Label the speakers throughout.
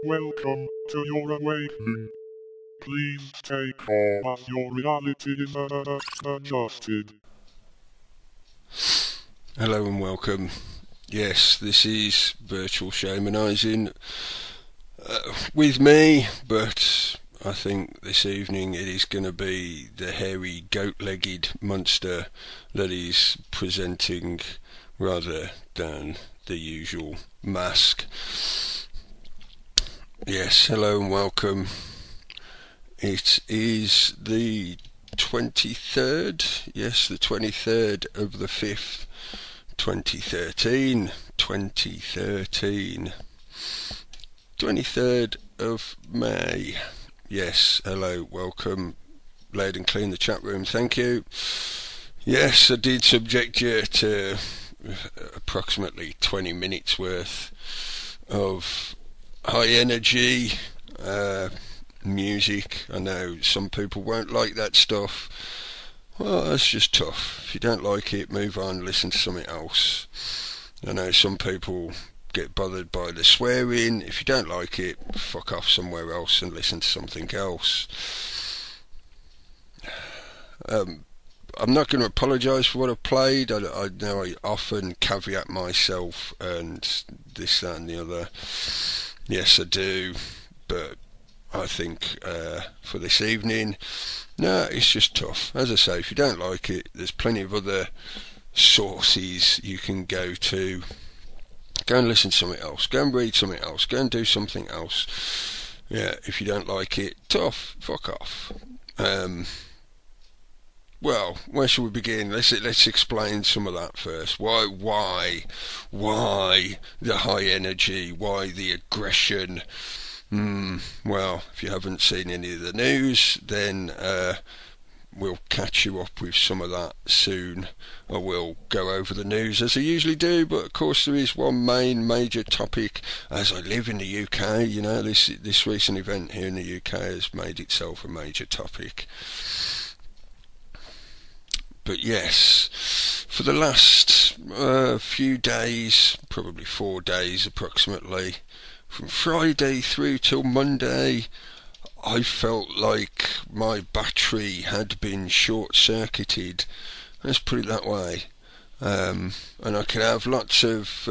Speaker 1: Welcome to your awakening. Please take all as your reality is adjusted.
Speaker 2: Hello and welcome. Yes, this is Virtual Shamanizing with me, but I think this evening it is going to be the hairy goat-legged monster that is presenting rather than the usual mask. Yes, hello and welcome. It is the 23rd, yes, the 23rd of the 5th, 2013, 23rd of May. Yes, hello, welcome, loud and clean the chat room, thank you. Yes, I did subject you to approximately 20 minutes worth of high energy music. I know some people won't like that stuff. Well, that's just tough. If you don't like it, move on, listen to something else. I know some people get bothered by the swearing. If you don't like it, fuck off somewhere else and listen to something else. I'm not going to apologise for what I've played. I know I often caveat myself and this, that and the other. Yes, I do, but I think for this evening, no, it's just tough. As I say, if you don't like it, there's plenty of other sources you can go to. Go and listen to something else. Go and read something else. Go and do something else. Yeah, if you don't like it, tough, fuck off. Well, where shall we begin? Let's explain some of that first. Why the high energy? Why the aggression? Well, if you haven't seen any of the news, then we'll catch you up with some of that soon. I will go over the news as I usually do, but of course there is one major topic. As I live in the UK, you know, this recent event here in the UK has made itself a major topic. But yes, for the last few days, probably 4 days approximately, from Friday through till Monday, I felt like my battery had been short-circuited. Let's put it that way. And I could have lots of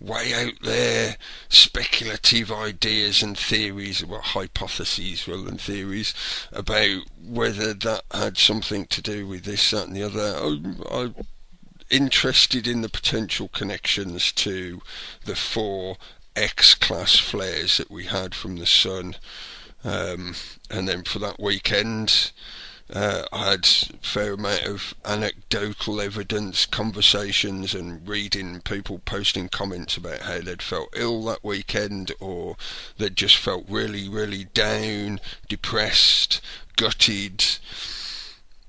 Speaker 2: way out there speculative ideas and theories, well, hypotheses rather than theories, about whether that had something to do with this, that and the other. I'm interested in the potential connections to the 4 X-class flares that we had from the sun. And then for that weekend, I had a fair amount of anecdotal evidence, conversations and reading people posting comments about how they'd felt ill that weekend, or they'd just felt really, really down, depressed, gutted.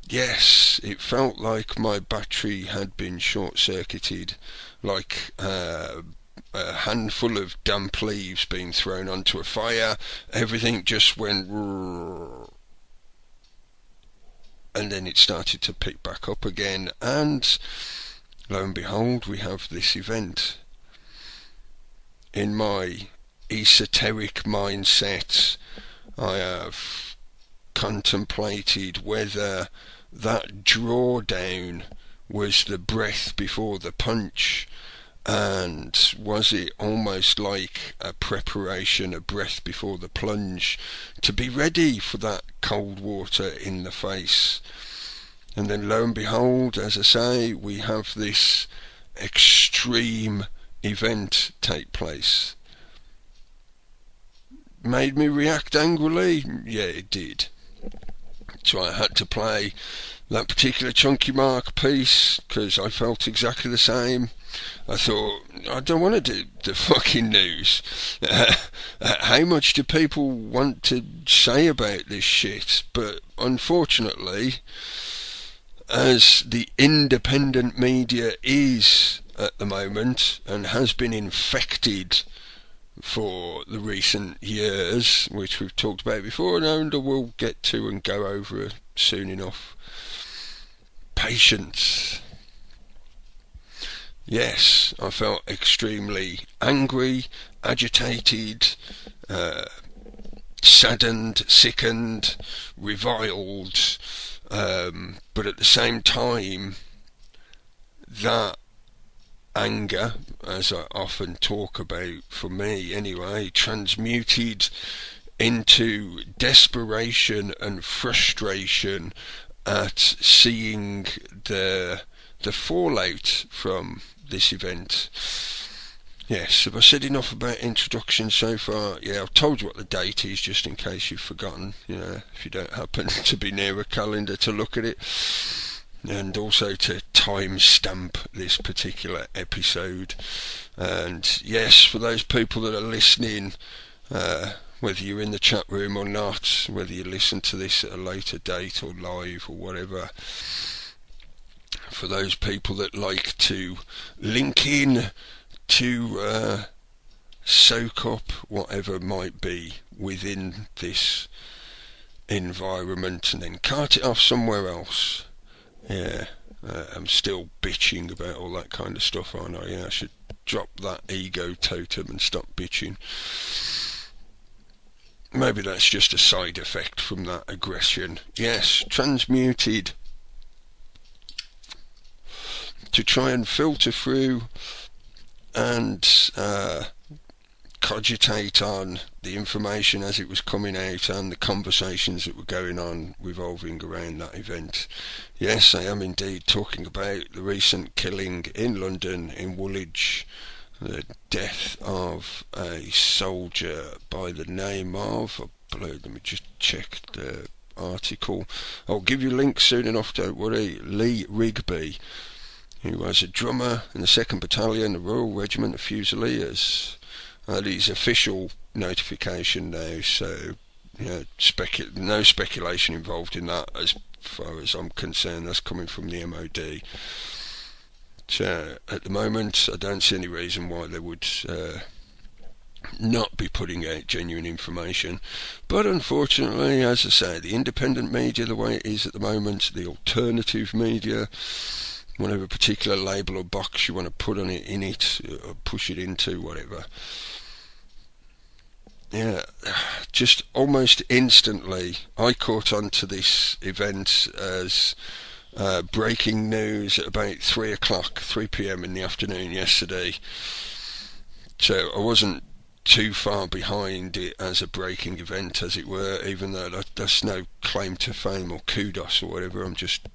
Speaker 2: Yes, it felt like my battery had been short-circuited, like a handful of damp leaves being thrown onto a fire. Everything just went, and then it started to pick back up again, and lo and behold, we have this event. In my esoteric mindset, I have contemplated whether that drawdown was the breath before the punch, and was it almost like a preparation, a breath before the plunge, to be ready for that cold water in the face. And then lo and behold, as I say, we have this extreme event take place. Made me react angrily? Yeah, it did. So I had to play that particular Chunky Mark piece, because I felt exactly the same. I thought, I don't want to do the fucking news. How much do people want to say about this shit? But unfortunately, as the independent media is at the moment, and has been infected for the recent years, which we've talked about before, and we'll get to and go over soon enough. Patience. Yes, I felt extremely angry, agitated, saddened, sickened, reviled, but at the same time, that anger, as I often talk about, for me anyway, transmuted into desperation and frustration at seeing the fallout from this event. Yes, have I said enough about introduction so far? Yeah, I've told you what the date is, just in case you've forgotten, if you don't happen to be near a calendar to look at it. And also to timestamp this particular episode. And yes, for those people that are listening, whether you're in the chat room or not, whether you listen to this at a later date or live or whatever, for those people that like to link in to soak up whatever might be within this environment and then cart it off somewhere else. Yeah, I'm still bitching about all that kind of stuff, aren't I? Yeah, I should drop that ego totem and stop bitching. Maybe that's just a side effect from that aggression. Yes, transmuted to try and filter through and cogitate on the information as it was coming out and the conversations that were going on revolving around that event. Yes, I am indeed talking about the recent killing in London, in Woolwich, the death of a soldier by the name of, let me just check the article, I'll give you links soon enough, don't worry, Lee Rigby. He was a drummer in the 2nd Battalion, the Royal Regiment of Fusiliers. That is official notification now, so no speculation involved in that as far as I'm concerned. That's coming from the MOD. So at the moment, I don't see any reason why they would not be putting out genuine information. But unfortunately, as I say, the independent media, the way it is at the moment, the alternative media, whatever particular label or box you want to put on it, in it, or push it into, whatever. Yeah, just almost instantly, I caught on to this event as breaking news at about 3 p.m. in the afternoon yesterday. So I wasn't too far behind it as a breaking event, as it were, even though that's no claim to fame or kudos or whatever. I'm just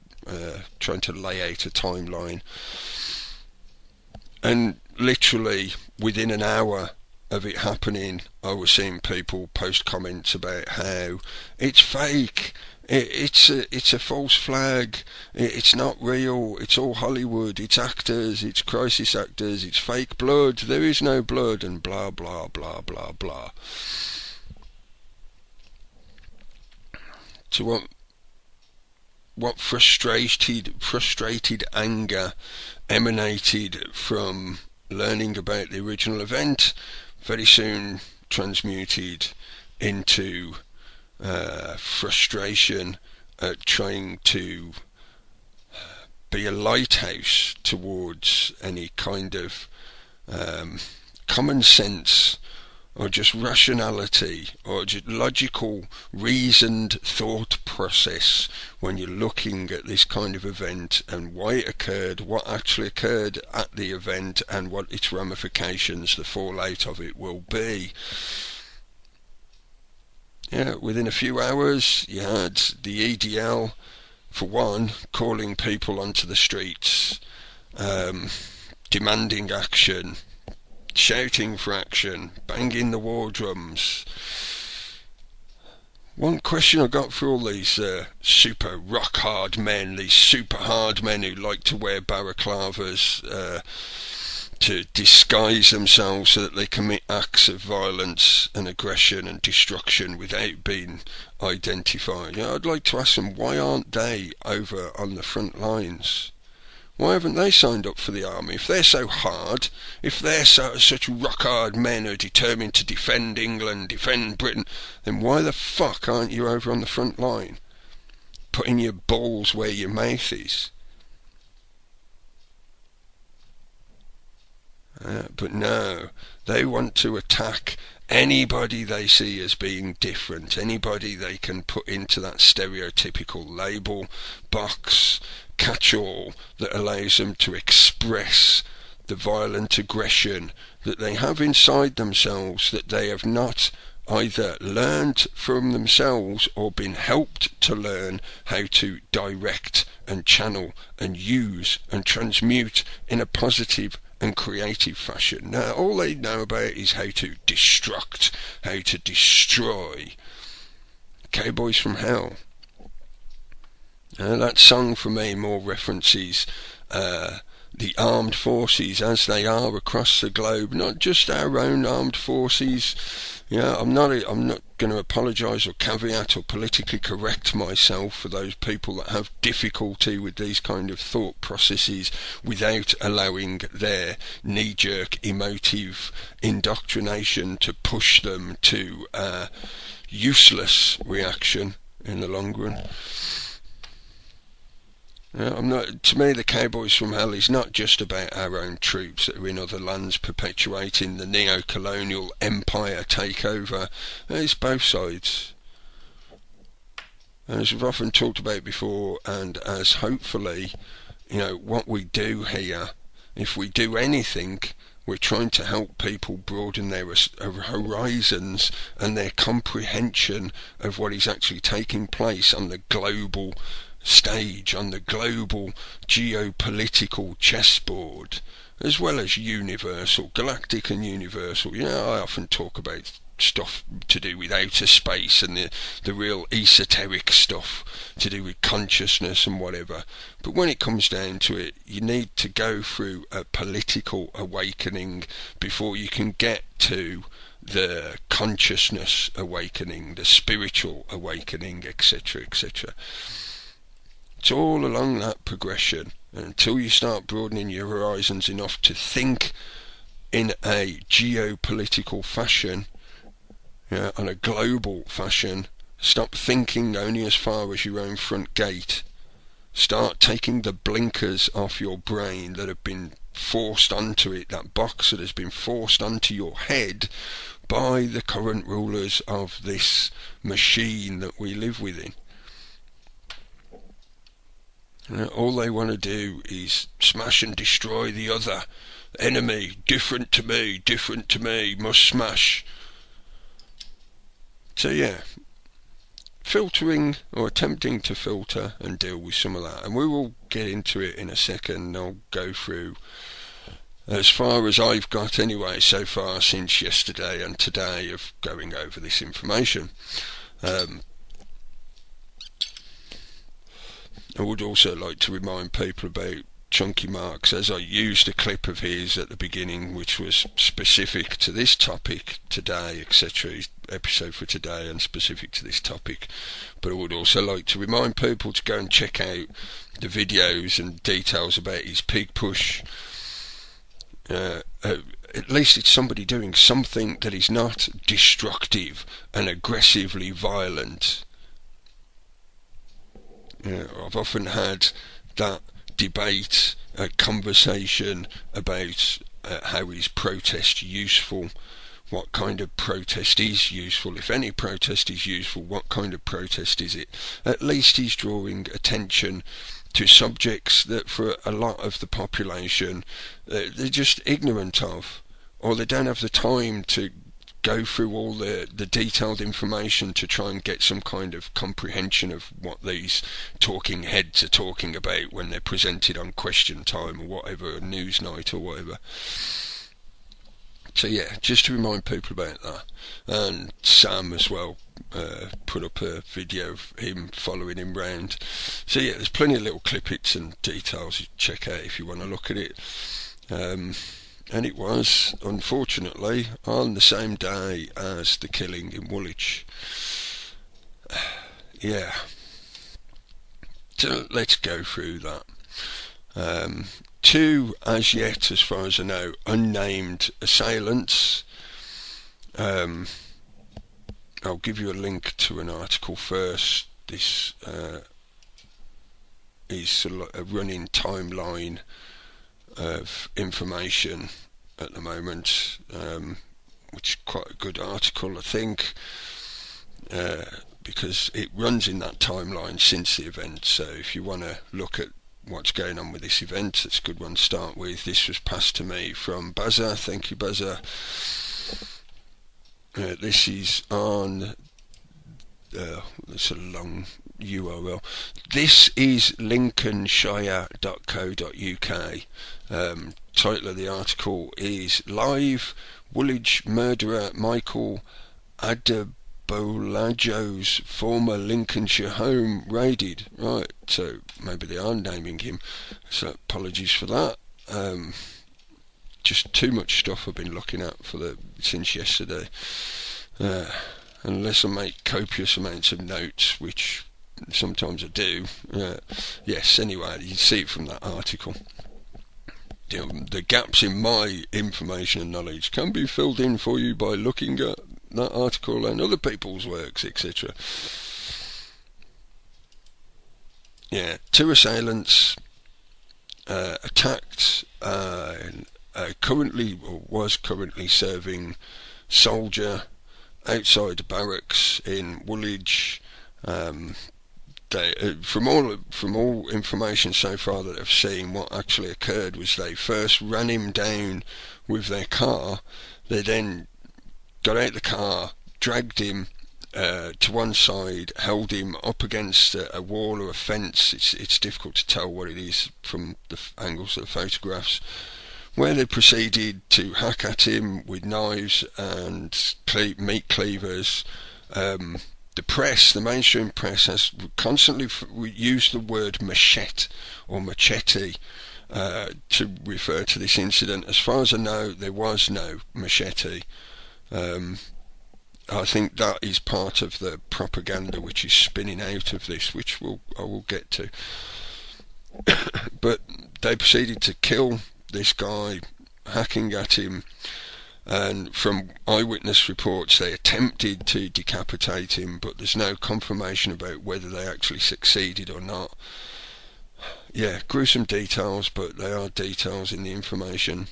Speaker 2: trying to lay out a timeline. And literally within an hour of it happening, I was seeing people post comments about how it's fake, it's a false flag, it's not real, it's all Hollywood, it's actors, it's crisis actors, it's fake blood, there is no blood, and blah blah blah blah blah. So what frustrated anger emanated from learning about the original event very soon transmuted into frustration at trying to be a lighthouse towards any kind of common sense or just rationality or just logical, reasoned thought process when you're looking at this kind of event and why it occurred, what actually occurred at the event, and what its ramifications, the fallout of it, will be. Yeah, within a few hours you had the EDL, for one, calling people onto the streets, demanding action, shouting for action, banging the war drums. One question I got for all these super rock hard men, these super hard men who like to wear balaclavas to disguise themselves so that they commit acts of violence and aggression and destruction without being identified. I'd like to ask them, why aren't they over on the front lines? Why haven't they signed up for the army? If they're so hard, if they're such rock-hard men who are determined to defend England, defend Britain, then why the fuck aren't you over on the front line, putting your balls where your mouth is? But no, they want to attack anybody they see as being different, anybody they can put into that stereotypical label, box, catch-all that allows them to express the violent aggression that they have inside themselves, that they have not either learned from themselves or been helped to learn how to direct and channel and use and transmute in a positive and creative fashion. Now, all they know about is how to destruct, how to destroy. Cowboys from Hell. That song for me more references the armed forces as they are across the globe, not just our own armed forces. I'm not going to apologise or caveat or politically correct myself for those people that have difficulty with these kind of thought processes without allowing their knee-jerk emotive indoctrination to push them to useless reaction in the long run. To me, the Cowboys from Hell is not just about our own troops that are in other lands perpetuating the neo-colonial empire takeover. It's both sides. As we've often talked about before, and as hopefully, what we do here, if we do anything, we're trying to help people broaden their horizons and their comprehension of what is actually taking place on the global stage, on the global geopolitical chessboard, as well as universal, galactic and universal. I often talk about stuff to do with outer space and the real esoteric stuff to do with consciousness and whatever. But when it comes down to it, you need to go through a political awakening before you can get to the consciousness awakening, the spiritual awakening, etc., etc. It's all along that progression, and until you start broadening your horizons enough to think in a geopolitical fashion, on a global fashion, stop thinking only as far as your own front gate. Start taking the blinkers off your brain that have been forced onto it, that box that has been forced onto your head by the current rulers of this machine that we live within. All they want to do is smash and destroy the other enemy. Different to me, must smash. So filtering or attempting to filter and deal with some of that, and we will get into it in a second. I'll go through as far as I've got anyway so far since yesterday and today of going over this information. I would also like to remind people about Chunky Marks, as I used a clip of his at the beginning which was specific to this topic today, etc., his episode for today and specific to this topic. But I would also like to remind people to go and check out the videos and details about his pig push. At least it's somebody doing something that is not destructive and aggressively violent. I've often had that debate, conversation about how is protest useful, what kind of protest is useful, if any protest is useful, what kind of protest is it. At least he's drawing attention to subjects that for a lot of the population they're just ignorant of, or they don't have the time to go through all the detailed information to try and get some kind of comprehension of what these talking heads are talking about when they're presented on Question Time or whatever, news night or whatever. So just to remind people about that. And Sam as well put up a video of him following him round. So there's plenty of little clippets and details you check out if you want to look at it. And it was, unfortunately, on the same day as the killing in Woolwich. So let's go through that. Two, as yet, as far as I know, unnamed assailants. I'll give you a link to an article first. This is sort of a running timeline of information at the moment, which is quite a good article, I think, because it runs in that timeline since the event. So if you want to look at what's going on with this event, it's a good one to start with. This was passed to me from Buzzer. Thank you, Buzzer. This is on, it's a long URL. This is lincolnshire.co.uk. Title of the article is Live Woolwich Murderer Michael Adebolajo's former Lincolnshire home raided. Right, so maybe they are naming him, so apologies for that. Just too much stuff I've been looking at since yesterday, unless I make copious amounts of notes, which sometimes I do. Yes, anyway, you see it from that article. The gaps in my information and knowledge can be filled in for you by looking at that article and other people's works, etc. Yeah, two assailants attacked was currently serving soldier outside the barracks in Woolwich. From all information so far that I've seen, what actually occurred was they first ran him down with their car. They then got out the car, dragged him to one side, held him up against a wall or a fence. It's difficult to tell what it is from the angles of the photographs, where they proceeded to hack at him with knives and meat cleavers. The mainstream press has constantly used the word machete or machete to refer to this incident. As far as I know, there was no machete. I think that is part of the propaganda which is spinning out of this, which I will get to. But they proceeded to kill this guy, hacking at him, and from eyewitness reports they attempted to decapitate him, but there's no confirmation about whether they actually succeeded or not. Yeah, gruesome details, but they are details in the information.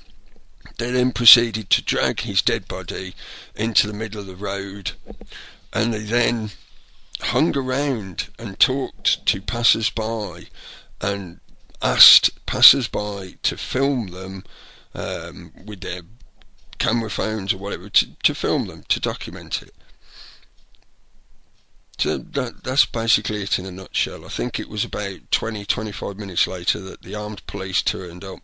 Speaker 2: They then proceeded to drag his dead body into the middle of the road, and they then hung around and talked to passers-by and asked passers-by to film them with their camera phones or whatever, to film them, to document it. So that's basically it in a nutshell. I think it was about 20-25 minutes later that the armed police turned up,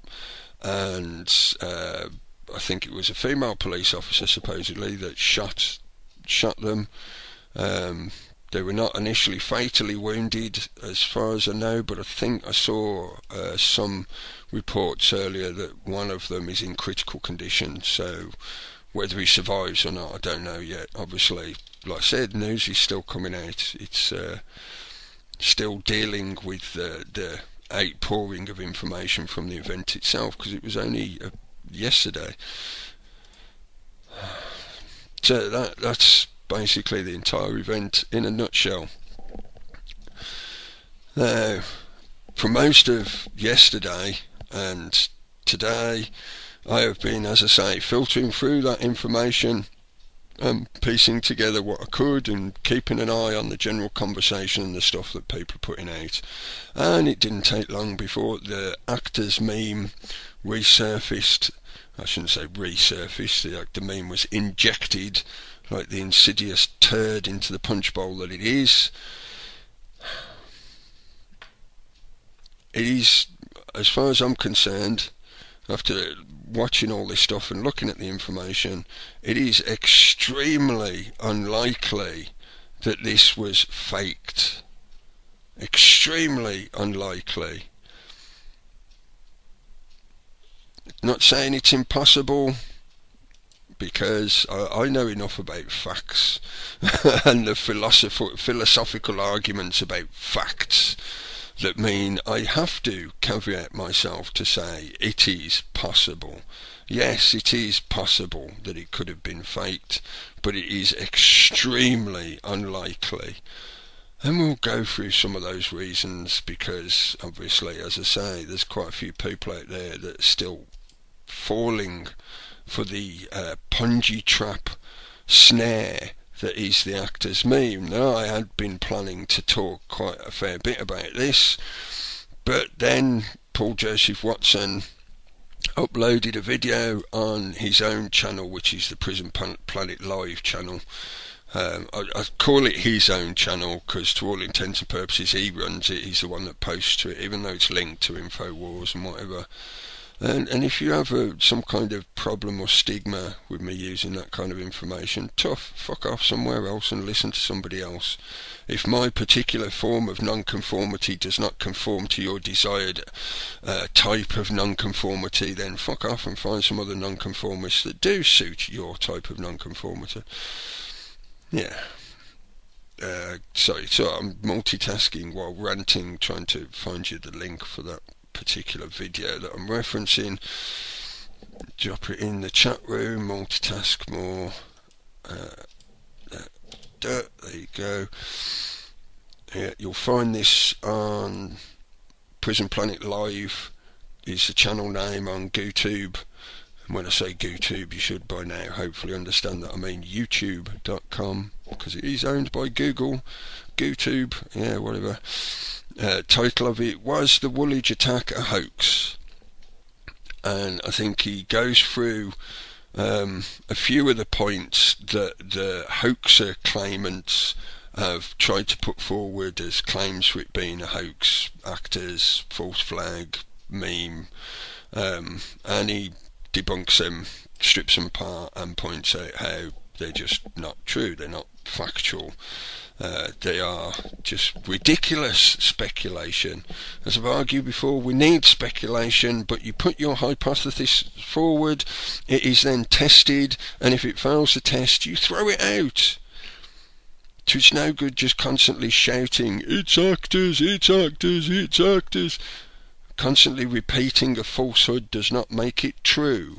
Speaker 2: and I think it was a female police officer supposedly that shot them. They were not initially fatally wounded, as far as I know, but I think I saw some reports earlier that one of them is in critical condition. So whether he survives or not, I don't know yet. Obviously, like I said, news is still coming out. It's still dealing with the outpouring of information from the event itself, because it was only yesterday. So that's basically the entire event in a nutshell. Now, for most of yesterday and today, I have been, as I say, filtering through that information and piecing together what I could and keeping an eye on the general conversation and the stuff that people are putting out. And it didn't take long before the actors meme resurfaced. I shouldn't say resurfaced, the meme was injected like the insidious turd into the punch bowl that it is. It is, as far as I'm concerned, after watching all this stuff and looking at the information, it is extremely unlikely that this was faked. Extremely unlikely. Not saying it's impossible, because I know enough about facts and the philosophical arguments about facts that mean I have to caveat myself to say it is possible. Yes, it is possible that it could have been faked, but it is extremely unlikely. And we'll go through some of those reasons, because obviously, as I say, there's quite a few people out there that are still falling for the punji trap snare that is the actor's meme. Now, I had been planning to talk quite a fair bit about this, but then Paul Joseph Watson uploaded a video on his own channel, which is the Prison Planet Live channel. I call it his own channel because to all intents and purposes he runs it, he's the one that posts to it, even though it's linked to InfoWars and whatever. And if you have some kind of problem or stigma with me using that kind of information, tough, fuck off somewhere else and listen to somebody else. If my particular form of nonconformity does not conform to your desired type of nonconformity, then fuck off and find some other nonconformists that do suit your type of nonconformity. Yeah. Sorry, so I'm multitasking while ranting, trying to find you the link for that particular video that I'm referencing. Drop it in the chat room, multitask more. There you go. Yeah, you'll find this on Prison Planet Live, is the channel name on YouTube. And when I say YouTube, you should by now hopefully understand that I mean youtube.com, because it is owned by Google. YouTube, yeah, whatever. Title of it was The Woolwich Attack a Hoax? And I think he goes through a few of the points that the hoaxer claimants have tried to put forward as claims for it being a hoax, actors, false flag, meme, and he debunks them, strips them apart, and points out how they're just not true, they're not factual. They are just ridiculous speculation. As I've argued before, we need speculation, but you put your hypothesis forward, it is then tested, and if it fails the test, you throw it out. So it's no good just constantly shouting, it's actors, it's actors, it's actors. Constantly repeating a falsehood does not make it true.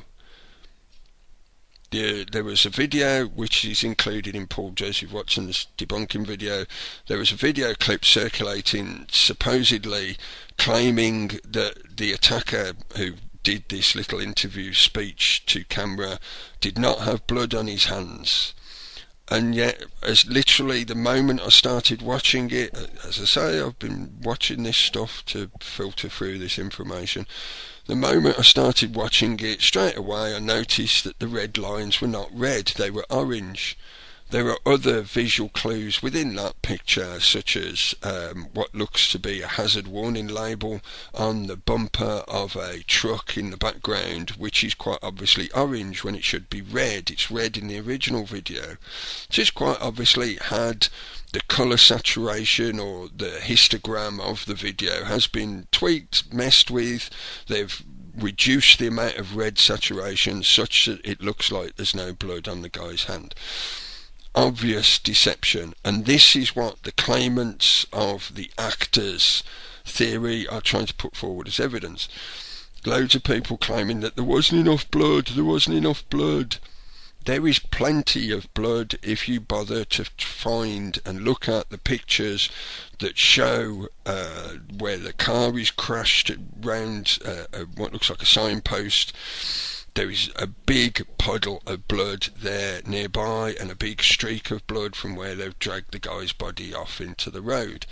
Speaker 2: There was a video which is included in Paul Joseph Watson's debunking video. There was a video clip circulating supposedly claiming that the attacker who did this little interview speech to camera did not have blood on his hands. And yet, as literally the moment I started watching it, as I say, I've been watching this stuff to filter through this information. The moment I started watching it, straight away I noticed that the red lines were not red, they were orange. There are other visual clues within that picture, such as what looks to be a hazard warning label on the bumper of a truck in the background, which is quite obviously orange when it should be red. It's red in the original video. So it's quite obviously had the colour saturation or the histogram of the video has been tweaked, messed with. They've reduced the amount of red saturation such that it looks like there's no blood on the guy's hand. Obvious deception, and this is what the claimants of the actors theory are trying to put forward as evidence. Loads of people claiming that there wasn't enough blood, there wasn't enough blood. There is plenty of blood if you bother to find and look at the pictures that show where the car is crashed around what looks like a signpost. There is a big puddle of blood there nearby and a big streak of blood from where they've dragged the guy's body off into the road.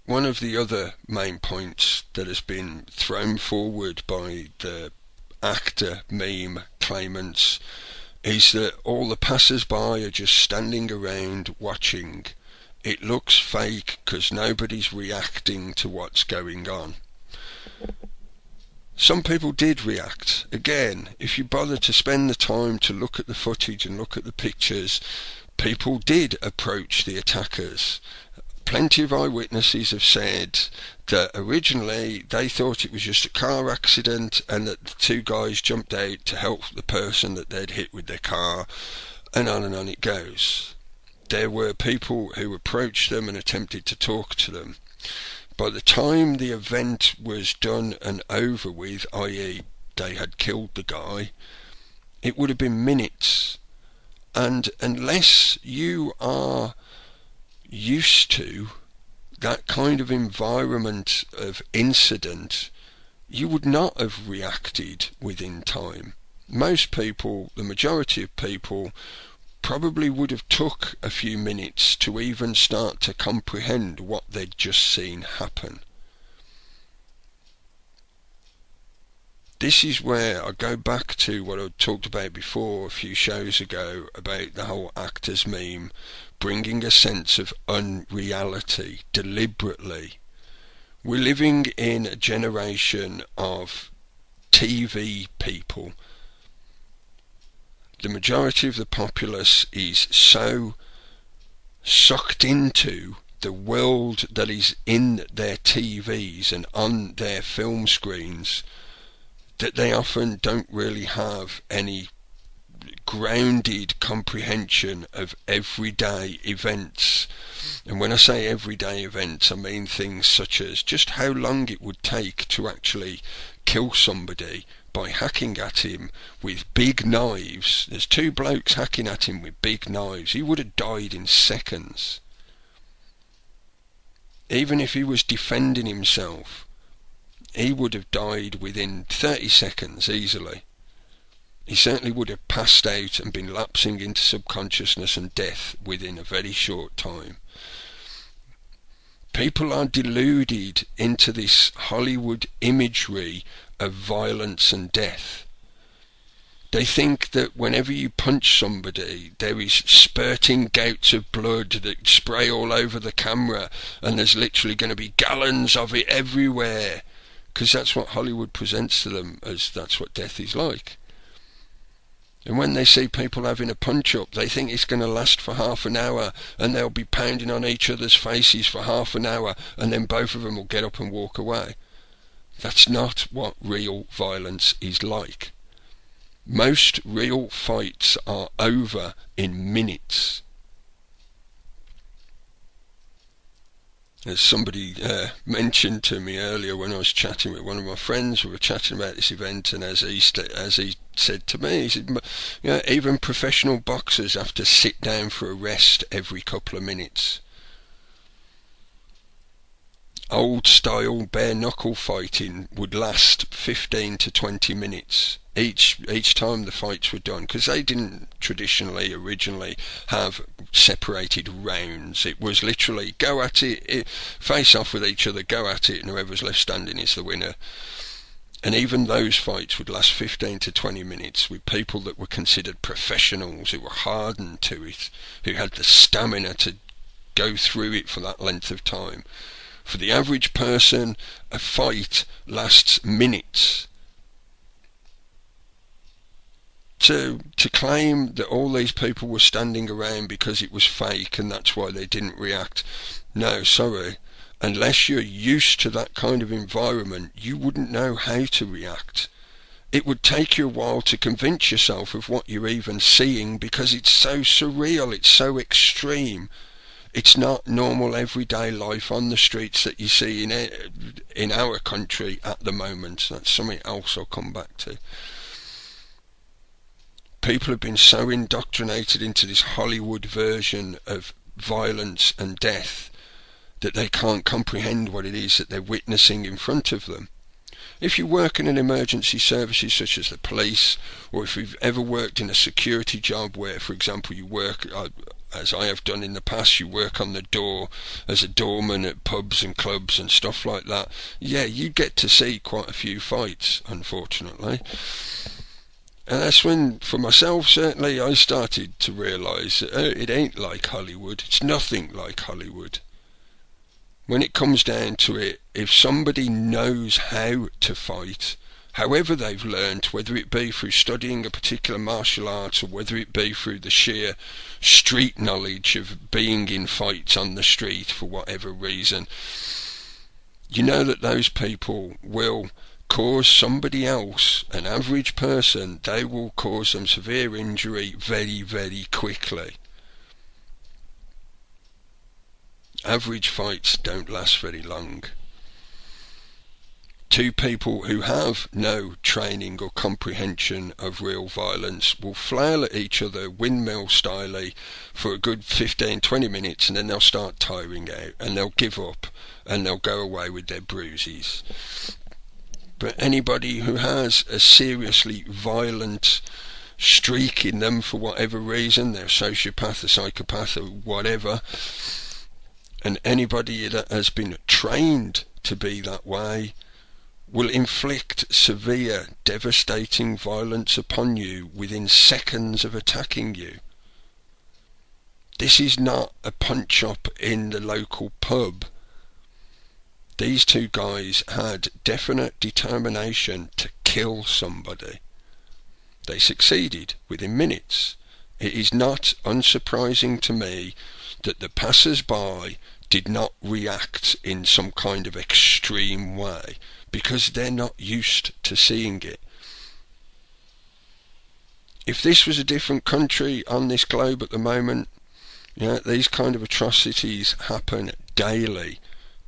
Speaker 2: One of the other main points that has been thrown forward by the actor meme claimants is that all the passers-by are just standing around watching. It looks fake because nobody's reacting to what's going on. Some people did react. Again, if you bother to spend the time to look at the footage and look at the pictures, people did approach the attackers. Plenty of eyewitnesses have said that originally they thought it was just a car accident and that the two guys jumped out to help the person that they'd hit with their car, and on it goes. There were people who approached them and attempted to talk to them. By the time the event was done and over with, i.e. they had killed the guy, it would have been minutes. And unless you are used to that kind of environment of incident, you would not have reacted within time. Most people, the majority of people, probably would have took a few minutes to even start to comprehend what they'd just seen happen. This is where I go back to what I talked about before a few shows ago about the whole actors meme, bringing a sense of unreality deliberately. We're living in a generation of TV people. The majority of the populace is so sucked into the world that is in their TVs and on their film screens that they often don't really have any grounded comprehension of everyday events. And when I say everyday events, I mean things such as just how long it would take to actually kill somebody by hacking at him with big knives. There's two blokes hacking at him with big knives. He would have died in seconds. Even if he was defending himself, he would have died within 30 seconds easily. He certainly would have passed out and been lapsing into subconsciousness and death within a very short time. People are deluded into this Hollywood imagery of violence and death. They think that whenever you punch somebody, there is spurting gouts of blood that spray all over the camera, and there's literally going to be gallons of it everywhere, because that's what Hollywood presents to them as that's what death is like. And when they see people having a punch-up, they think it's going to last for half an hour, and they'll be pounding on each other's faces for half an hour, and then both of them will get up and walk away. That's not what real violence is like. Most real fights are over in minutes. As somebody mentioned to me earlier when I was chatting with one of my friends, we were chatting about this event, and as he said to me, he said, even professional boxers have to sit down for a rest every couple of minutes. Old style bare knuckle fighting would last 15 to 20 minutes each time the fights were done, because they didn't traditionally originally have separated rounds. It was literally go at it, face off with each other, go at it, and whoever's left standing is the winner. And even those fights would last 15 to 20 minutes with people that were considered professionals, who were hardened to it, who had the stamina to go through it for that length of time. For the average person, a fight lasts minutes. To claim that all these people were standing around because it was fake and that's why they didn't react, no, sorry. Unless you're used to that kind of environment, you wouldn't know how to react. It would take you a while to convince yourself of what you're even seeing, because it's so surreal, it's so extreme. It's not normal everyday life on the streets that you see in our country at the moment. That's something else I'll come back to. People have been so indoctrinated into this Hollywood version of violence and death that they can't comprehend what it is that they're witnessing in front of them. If you work in an emergency services such as the police, or if you've ever worked in a security job where, for example, you work, as I have done in the past, you work on the door as a doorman at pubs and clubs and stuff like that, yeah, you get to see quite a few fights, unfortunately. And that's when, for myself certainly, I started to realise that it ain't like Hollywood. It's nothing like Hollywood. When it comes down to it, if somebody knows how to fight, however they've learned, whether it be through studying a particular martial art or whether it be through the sheer street knowledge of being in fights on the street for whatever reason, you know that those people will cause somebody else, an average person, they will cause them severe injury very, very quickly. Average fights don't last very long. Two people who have no training or comprehension of real violence will flail at each other windmill-styley for a good 15-20 minutes, and then they'll start tiring out and they'll give up and they'll go away with their bruises. But anybody who has a seriously violent streak in them for whatever reason, they're a sociopath, a psychopath, or whatever, and anybody that has been trained to be that way will inflict severe, devastating violence upon you within seconds of attacking you. This is not a punch-up in the local pub. These two guys had definite determination to kill somebody. They succeeded within minutes. It is not unsurprising to me that the passers-by did not react in some kind of extreme way, because they're not used to seeing it. If this was a different country on this globe at the moment, these kind of atrocities happen daily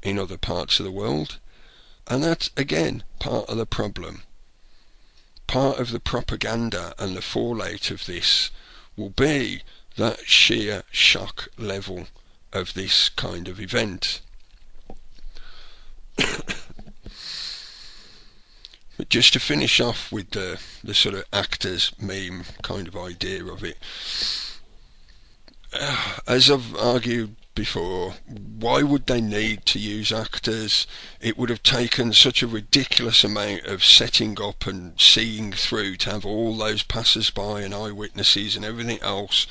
Speaker 2: in other parts of the world, and that's again part of the problem. Part of the propaganda and the fallout of this will be that sheer shock level of this kind of event. But just to finish off with the sort of actors meme kind of idea of it, as I've argued before, why would they need to use actors? It would have taken such a ridiculous amount of setting up and seeing through to have all those passers-by and eyewitnesses and everything else.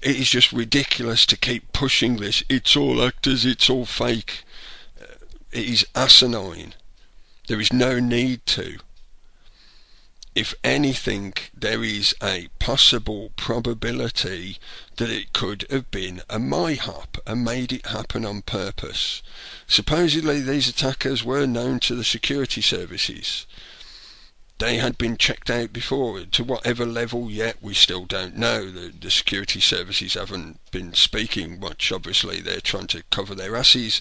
Speaker 2: It is just ridiculous to keep pushing this. It's all actors, it's all fake. It is asinine. There is no need to. If anything, there is a possible probability that it could have been a mayhap and made it happen on purpose. Supposedly these attackers were known to the security services. They had been checked out before. To whatever level yet, we still don't know. The security services haven't been speaking much. Obviously they're trying to cover their asses,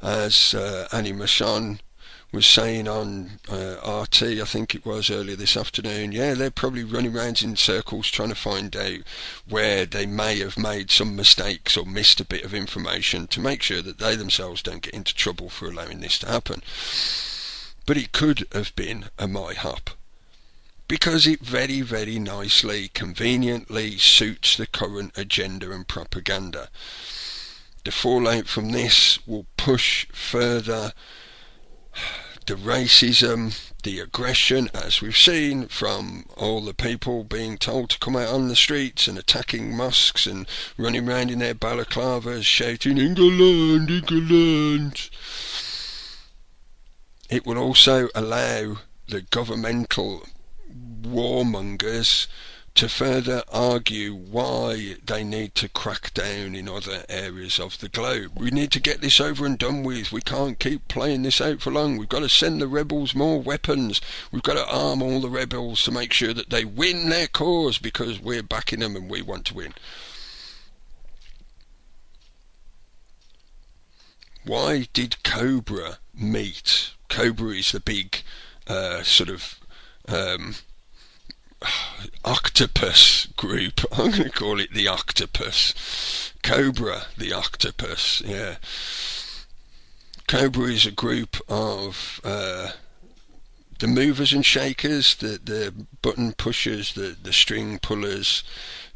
Speaker 2: as Annie Masson was saying on RT, I think it was, earlier this afternoon. Yeah, they're probably running around in circles trying to find out where they may have made some mistakes or missed a bit of information to make sure that they themselves don't get into trouble for allowing this to happen. But it could have been a mayhap, because it very, very nicely, conveniently suits the current agenda and propaganda. The fallout from this will push further the racism, the aggression, as we've seen from all the people being told to come out on the streets and attacking mosques and running around in their balaclavas shouting "England, England." It will also allow the governmental warmongers to further argue why they need to crack down in other areas of the globe. We need to get this over and done with. We can't keep playing this out for long. We've got to send the rebels more weapons. We've got to arm all the rebels to make sure that they win their cause, because we're backing them and we want to win. Why did Cobra meet? Cobra is the big octopus group. I'm going to call it the octopus. Cobra, the octopus, yeah. Cobra is a group of the movers and shakers, the button pushers, the string pullers,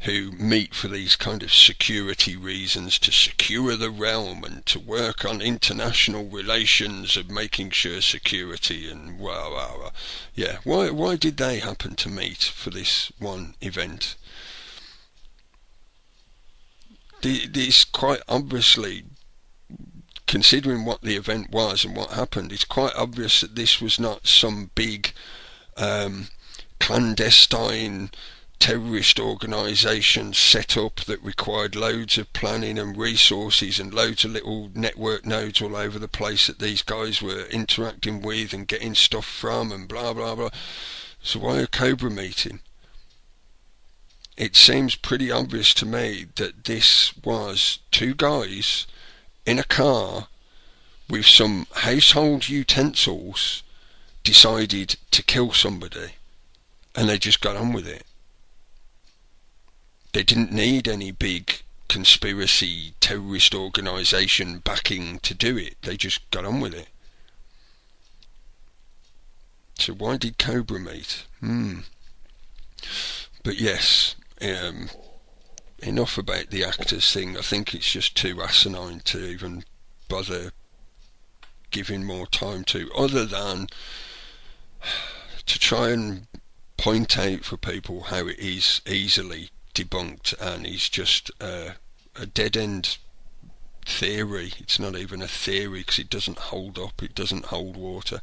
Speaker 2: who meet for these kind of security reasons, to secure the realm and to work on international relations of making sure security and yeah. Why did they happen to meet for this one event? This quite obviously, considering what the event was and what happened, it's quite obvious that this was not some big clandestine terrorist organisation set up that required loads of planning and resources and loads of little network nodes all over the place that these guys were interacting with and getting stuff from and blah blah blah. So why a Cobra meeting? It seems pretty obvious to me that this was two guys in a car with some household utensils decided to kill somebody, and they just got on with it. They didn't need any big conspiracy terrorist organisation backing to do it. They just got on with it. So why did Cobra meet? But yes, enough about the actors thing. I think it's just too asinine to even bother giving more time to, other than to try and point out for people how it is easily debunked and is just a dead-end theory. It's not even a theory because it doesn't hold up, it doesn't hold water.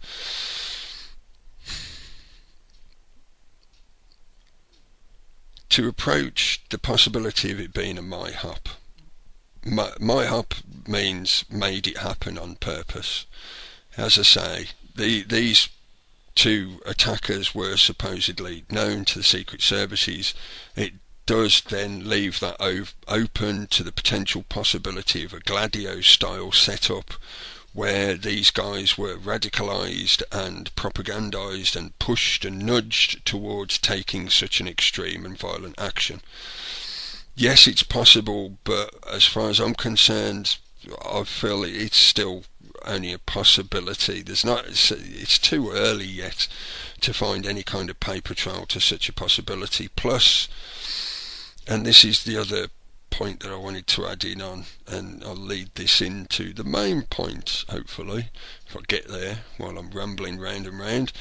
Speaker 2: To approach the possibility of it being a my-hop. My-hop means made it happen on purpose. As I say, these two attackers were supposedly known to the secret services. It does then leave that open to the potential possibility of a Gladio-style setup where these guys were radicalised and propagandised and pushed and nudged towards taking such an extreme and violent action. Yes, it's possible, but as far as I'm concerned, I feel it's still only a possibility. It's too early yet to find any kind of paper trail to such a possibility. Plus, and this is the other point that I wanted to add in on, and I'll lead this into the main point, hopefully, if I get there while I'm rambling round and round.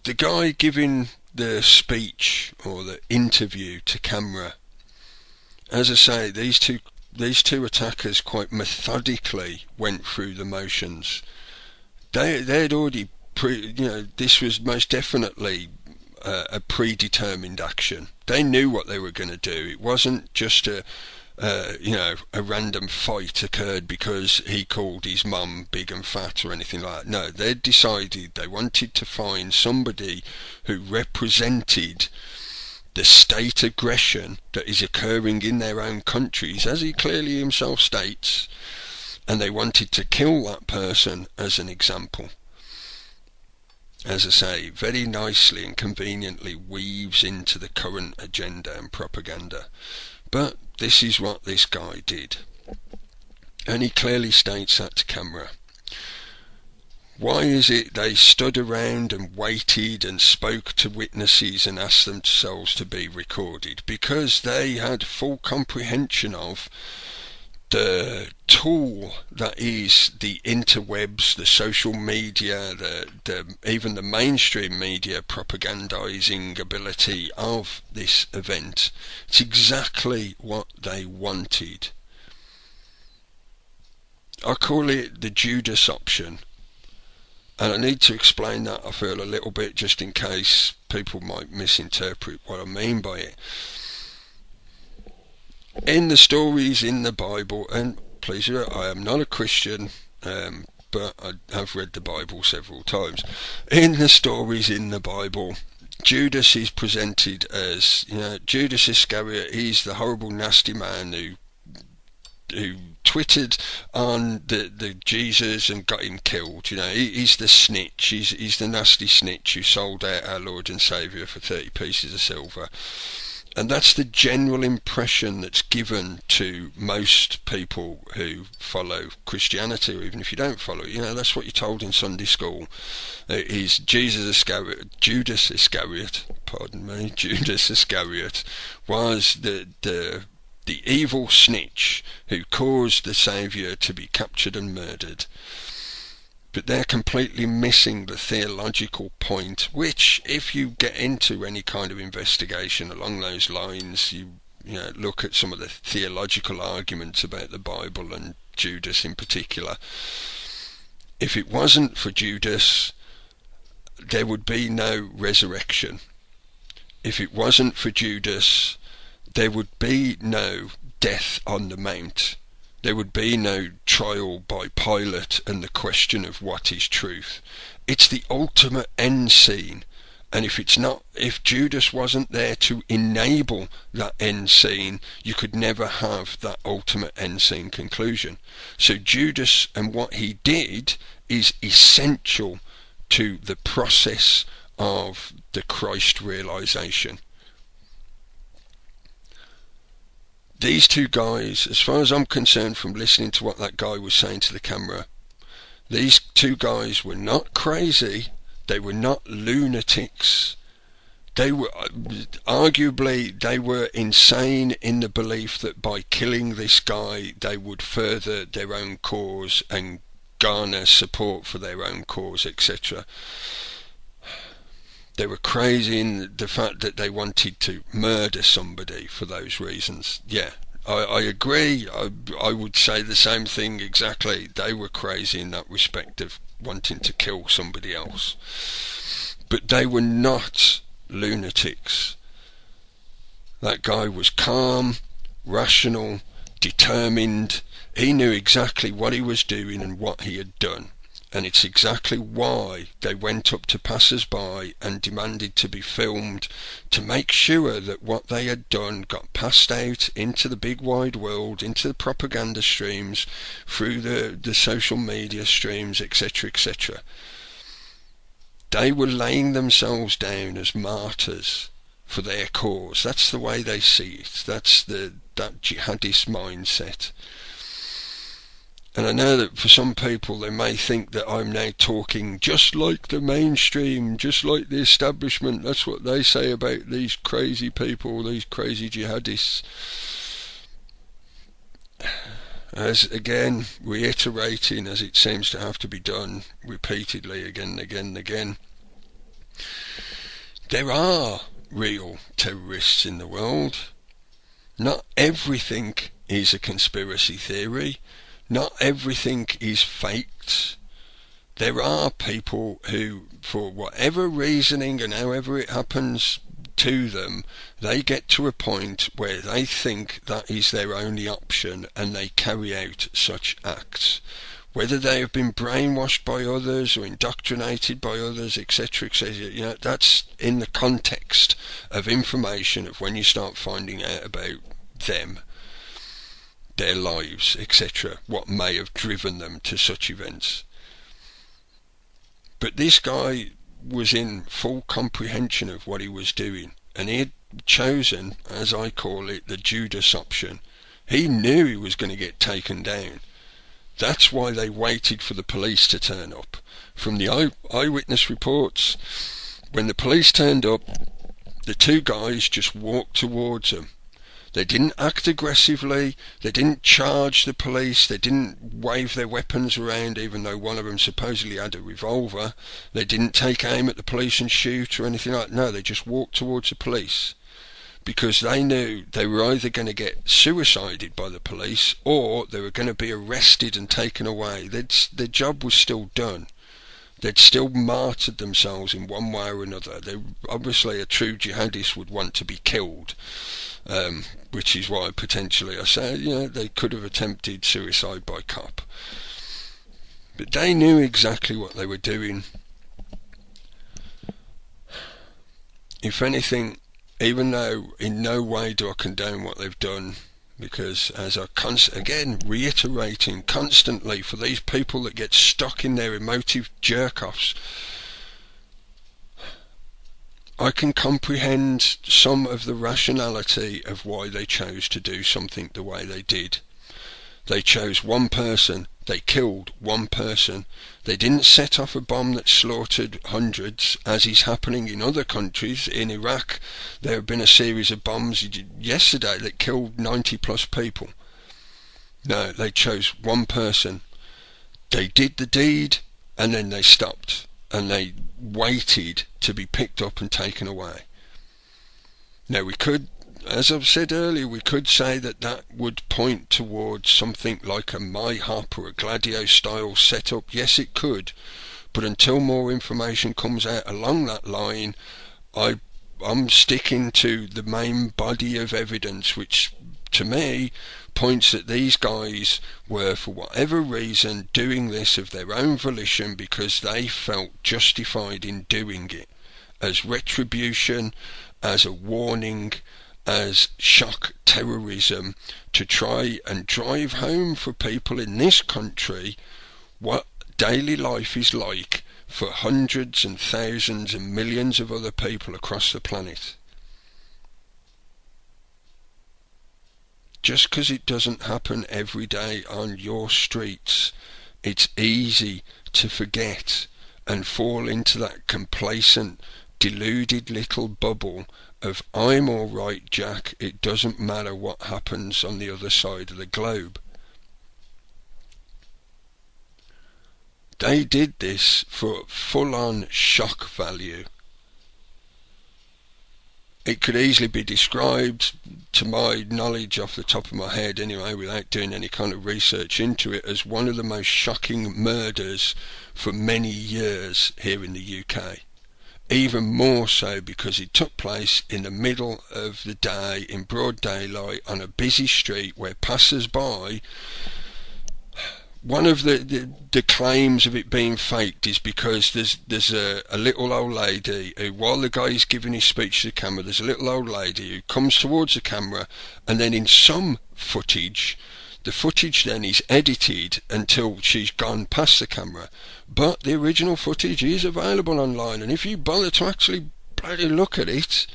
Speaker 2: The guy giving the speech or the interview to camera, as I say, these two attackers quite methodically went through the motions. They'd already this was most definitely a predetermined action. They knew what they were going to do. It wasn't just a random fight occurred because he called his mum big and fat or anything like that. No, they decided they wanted to find somebody who represented the state aggression that is occurring in their own countries, as he clearly himself states, and they wanted to kill that person as an example. As I say, very nicely and conveniently weaves into the current agenda and propaganda. But this is what this guy did, and he clearly states that to camera. Why is it they stood around and waited and spoke to witnesses and asked themselves to be recorded? Because they had full comprehension of the tool that is the interwebs, the social media, even the mainstream media propagandizing ability of this event. It's exactly what they wanted. I call it the Judas option. And I need to explain that, I feel, a little bit, just in case people might misinterpret what I mean by it. In the stories in the Bible, and please, I am not a Christian, but I have read the Bible several times. In the stories in the Bible, Judas is presented as, Judas Iscariot. He's the horrible, nasty man who twittered on the Jesus and got him killed. He's the snitch. He's the nasty snitch who sold out our Lord and Saviour for 30 pieces of silver. And that's the general impression that's given to most people who follow Christianity, or even if you don't follow it. That's what you're told in Sunday school. Is Judas Iscariot, Judas Iscariot was the evil snitch who caused the Saviour to be captured and murdered. But they're completely missing the theological point, which, if you get into any kind of investigation along those lines, you look at some of the theological arguments about the Bible and Judas in particular. If it wasn't for Judas, there would be no resurrection. If it wasn't for Judas, there would be no death on the mount. There would be no trial by Pilate and the question of what is truth. It's the ultimate end scene. And if Judas wasn't there to enable that end scene, you could never have that ultimate end scene conclusion. So Judas and what he did is essential to the process of the Christ realization. these two guys, as far as I'm concerned from listening to what that guy was saying to the camera, these two guys were not crazy, they were not lunatics. They were, arguably, they were insane in the belief that by killing this guy, they would further their own cause and garner support for their own cause, etc. They were crazy in the fact that they wanted to murder somebody for those reasons. Yeah, I agree. I would say the same thing exactly. They were crazy in that respect of wanting to kill somebody else. But they were not lunatics. That guy was calm, rational, determined. He knew exactly what he was doing and what he had done, and it's exactly why they went up to passers-by and demanded to be filmed, to make sure that what they had done got passed out into the big wide world, into the propaganda streams, through the social media streams, etc., etc. They were laying themselves down as martyrs for their cause. That's the way they see it. That's that jihadist mindset. And I know that for some people they may think that I'm now talking just like the mainstream, just like the establishment. That's what they say about these crazy people, these crazy jihadists. As again, reiterating, as it seems to have to be done repeatedly again and again and again, there are real terrorists in the world. Not everything is a conspiracy theory. Not everything is faked. There are people who, for whatever reasoning and however it happens to them, they get to a point where they think that is their only option and they carry out such acts. Whether they have been brainwashed by others or indoctrinated by others, etc., etc., that's in the context of information of when you start finding out about them, their lives, etc., what may have driven them to such events. But this guy was in full comprehension of what he was doing, and he had chosen, as I call it, the Judas option. He knew he was going to get taken down. That's why they waited for the police to turn up. From the eyewitness reports, when the police turned up, the two guys just walked towards them. They didn't act aggressively, they didn't charge the police, they didn't wave their weapons around, even though one of them supposedly had a revolver. They didn't take aim at the police and shoot or anything like that. No, they just walked towards the police, because they knew they were either going to get suicided by the police or they were going to be arrested and taken away. Their job was still done. They'd still martyred themselves in one way or another. Obviously, a true jihadist would want to be killed, which is why potentially I say, they could have attempted suicide by cop. But they knew exactly what they were doing. If anything, even though in no way do I condone what they've done, because as I again reiterating constantly, for these people that get stuck in their emotive jerk-offs, I can comprehend some of the rationality of why they chose to do something the way they did. They chose one person, they killed one person. They didn't set off a bomb that slaughtered hundreds, as is happening in other countries. In Iraq, there have been a series of bombs yesterday that killed 90 plus people. No, they chose one person. They did the deed, and then they stopped, and they waited to be picked up and taken away. Now, we could, as I've said earlier, we could say that that would point towards something like a MyHop or a Gladio style setup. Yes, it could, but until more information comes out along that line, I'm sticking to the main body of evidence, which to me points that these guys were, for whatever reason, doing this of their own volition because they felt justified in doing it, as retribution, as a warning, as shock terrorism, to try and drive home for people in this country what daily life is like for hundreds and thousands and millions of other people across the planet. Just because it doesn't happen every day on your streets, it's easy to forget and fall into that complacent, deluded little bubble of I'm all right, Jack, it doesn't matter what happens on the other side of the globe. They did this for full-on shock value. It could easily be described, to my knowledge off the top of my head anyway, without doing any kind of research into it, as one of the most shocking murders for many years here in the UK. Even more so because it took place in the middle of the day, in broad daylight, on a busy street where passers-by... One of the claims of it being faked is because there's a little old lady who, while the guy is giving his speech to the camera, there's a little old lady who comes towards the camera, and then in some footage, the footage then is edited until she's gone past the camera. But the original footage is available online, and if you bother to actually bloody look at it,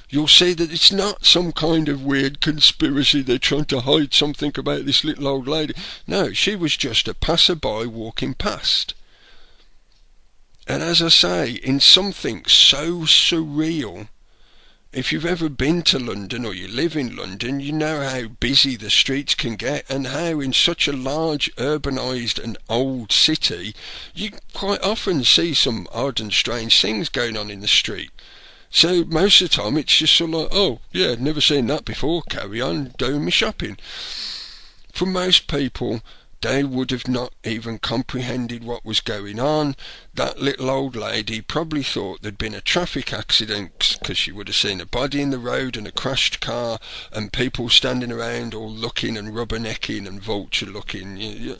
Speaker 2: you'll see that it's not some kind of weird conspiracy. They're trying to hide something about this little old lady. No, she was just a passerby walking past. And as I say, in something so surreal, if you've ever been to London or you live in London, you know how busy the streets can get, and how in such a large, urbanised and old city, you quite often see some odd and strange things going on in the street. So most of the time it's just sort of like, oh yeah, never seen that before, carry on doing my shopping. For most people, they would have not even comprehended what was going on. That little old lady probably thought there'd been a traffic accident, because she would have seen a body in the road and a crashed car and people standing around all looking and rubbernecking and vulture looking.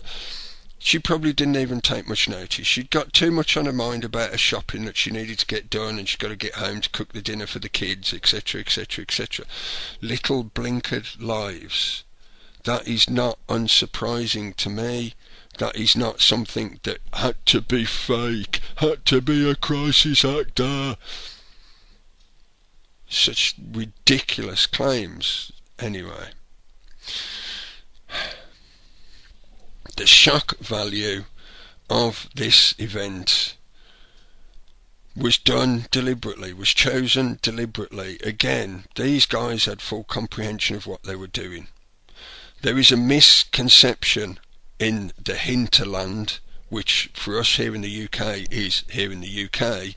Speaker 2: She probably didn't even take much notice. She'd got too much on her mind about her shopping that she needed to get done, and she'd got to get home to cook the dinner for the kids, etc, etc, etc. Little blinkered lives. That is not unsurprising to me. That is not something that had to be fake, had to be a crisis actor. Such ridiculous claims, anyway. The shock value of this event was done deliberately, was chosen deliberately. Again, these guys had full comprehension of what they were doing. There is a misconception in the hinterland, which for us here in the UK is here in the UK,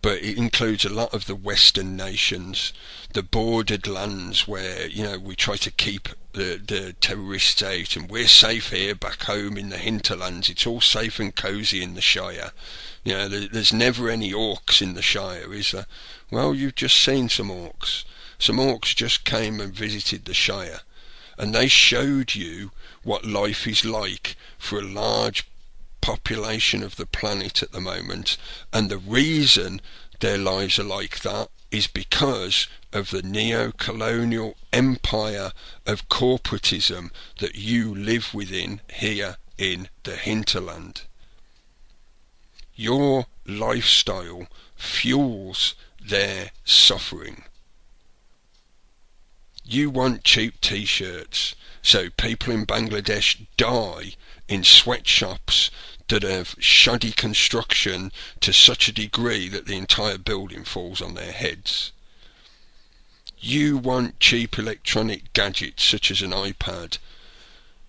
Speaker 2: but it includes a lot of the Western nations, the bordered lands where, you know, we try to keep the terrorists out, and we're safe here back home in the hinterlands. It's all safe and cosy in the Shire. You know, there's never any orcs in the Shire, is there? Well, you've just seen some orcs. Some orcs just came and visited the Shire, and they showed you what life is like for a large population of the planet at the moment, and the reason their lives are like that is because of the neo-colonial empire of corporatism that you live within here in the hinterland. Your lifestyle fuels their suffering. You want cheap t-shirts, so people in Bangladesh die in sweatshops that have shoddy construction to such a degree that the entire building falls on their heads. You want cheap electronic gadgets such as an iPad,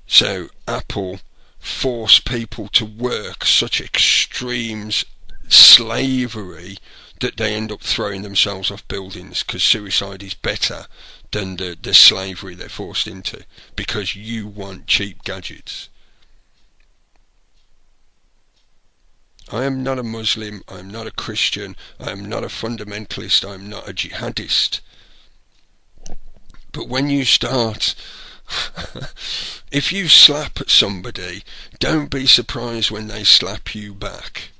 Speaker 2: so Apple force people to work such extremes, slavery, that they end up throwing themselves off buildings, because suicide is better than the slavery they're forced into, because you want cheap gadgets. I am not a Muslim, I am not a Christian, I am not a fundamentalist, I am not a jihadist. But when you start, if you slap at somebody, don't be surprised when they slap you back.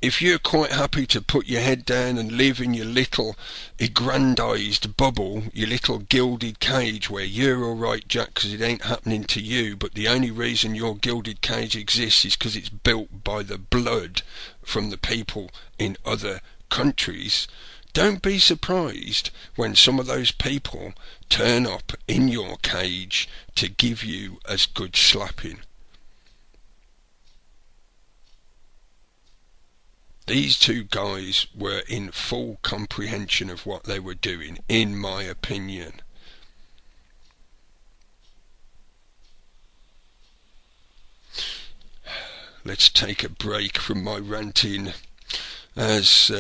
Speaker 2: If you're quite happy to put your head down and live in your little aggrandised bubble, your little gilded cage where you're alright, Jack, because it ain't happening to you, but the only reason your gilded cage exists is because it's built by the blood from the people in other countries, Don't be surprised when some of those people turn up in your cage to give you as good slapping. These two guys were in full comprehension of what they were doing, in my opinion. Let's take a break from my ranting, as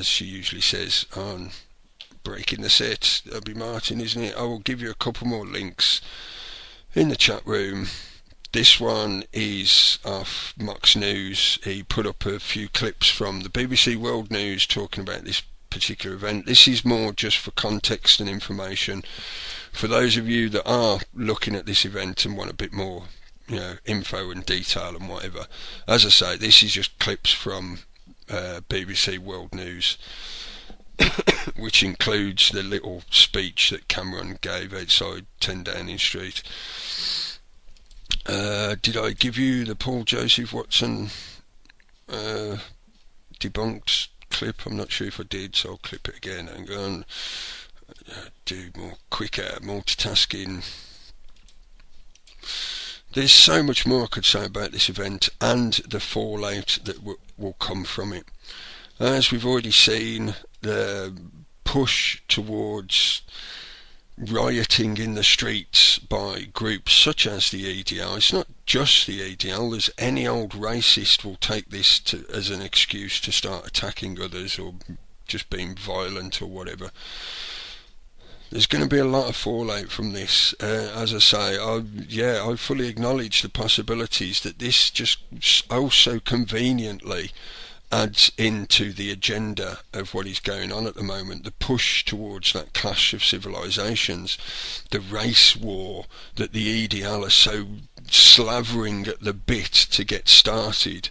Speaker 2: she usually says on Breaking the Set. That'll be Martin, isn't it? I will give you a couple more links in the chat room. This one is off Mox News. He put up a few clips from the BBC World News talking about this particular event. This is more just for context and information for those of you that are looking at this event and want a bit more, info and detail and whatever. As I say, this is just clips from BBC World News, which includes the little speech that Cameron gave outside 10 Downing Street. Did I give you the Paul Joseph Watson debunked clip? I'm not sure if I did, so I'll clip it again and go and do more quicker multitasking. There's so much more I could say about this event and the fallout that will come from it. As we've already seen, the push towards rioting in the streets by groups such as the EDL. It's not just the EDL. There's any old racist will take this as an excuse to start attacking others or just being violent or whatever. There's going to be a lot of fallout from this. As I say, I fully acknowledge the possibilities that this just also conveniently adds into the agenda of what is going on at the moment, the push towards that clash of civilizations, the race war that the EDL are so slavering at the bit to get started.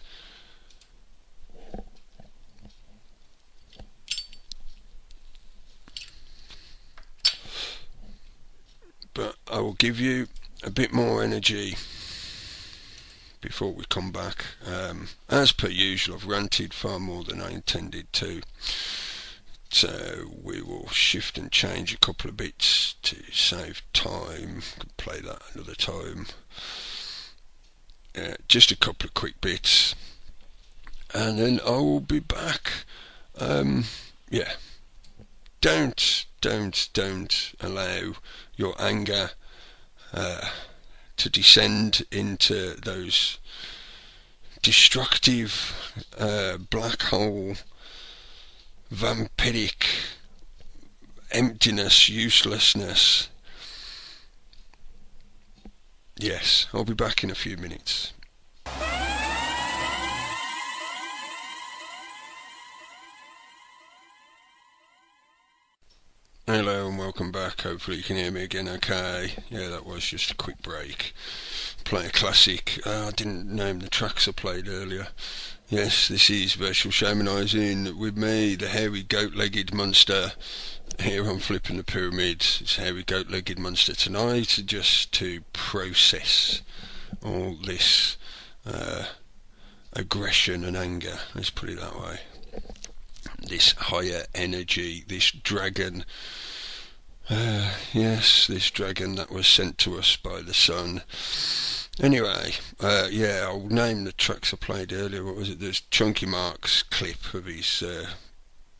Speaker 2: But I will give you a bit more energy before we come back. As per usual, I've ranted far more than I intended to, so we will shift and change a couple of bits to save time. Could play that another time. Just a couple of quick bits, and then I will be back. Don't allow your anger to descend into those destructive black hole, vampiric emptiness, uselessness. Yes, I'll be back in a few minutes. Hello and welcome back. Hopefully you can hear me again okay. Yeah, that was just a quick break. Play a classic. I didn't name the tracks I played earlier. Yes, this is Virtual Shamanizing with me, the hairy goat-legged monster. Here on Flipping the Pyramid. It's hairy goat-legged monster tonight, just to process all this aggression and anger, let's put it that way. This higher energy, this dragon, this dragon that was sent to us by the sun. Anyway, I'll name the tracks I played earlier. What was it? There's Chunky Mark's clip of his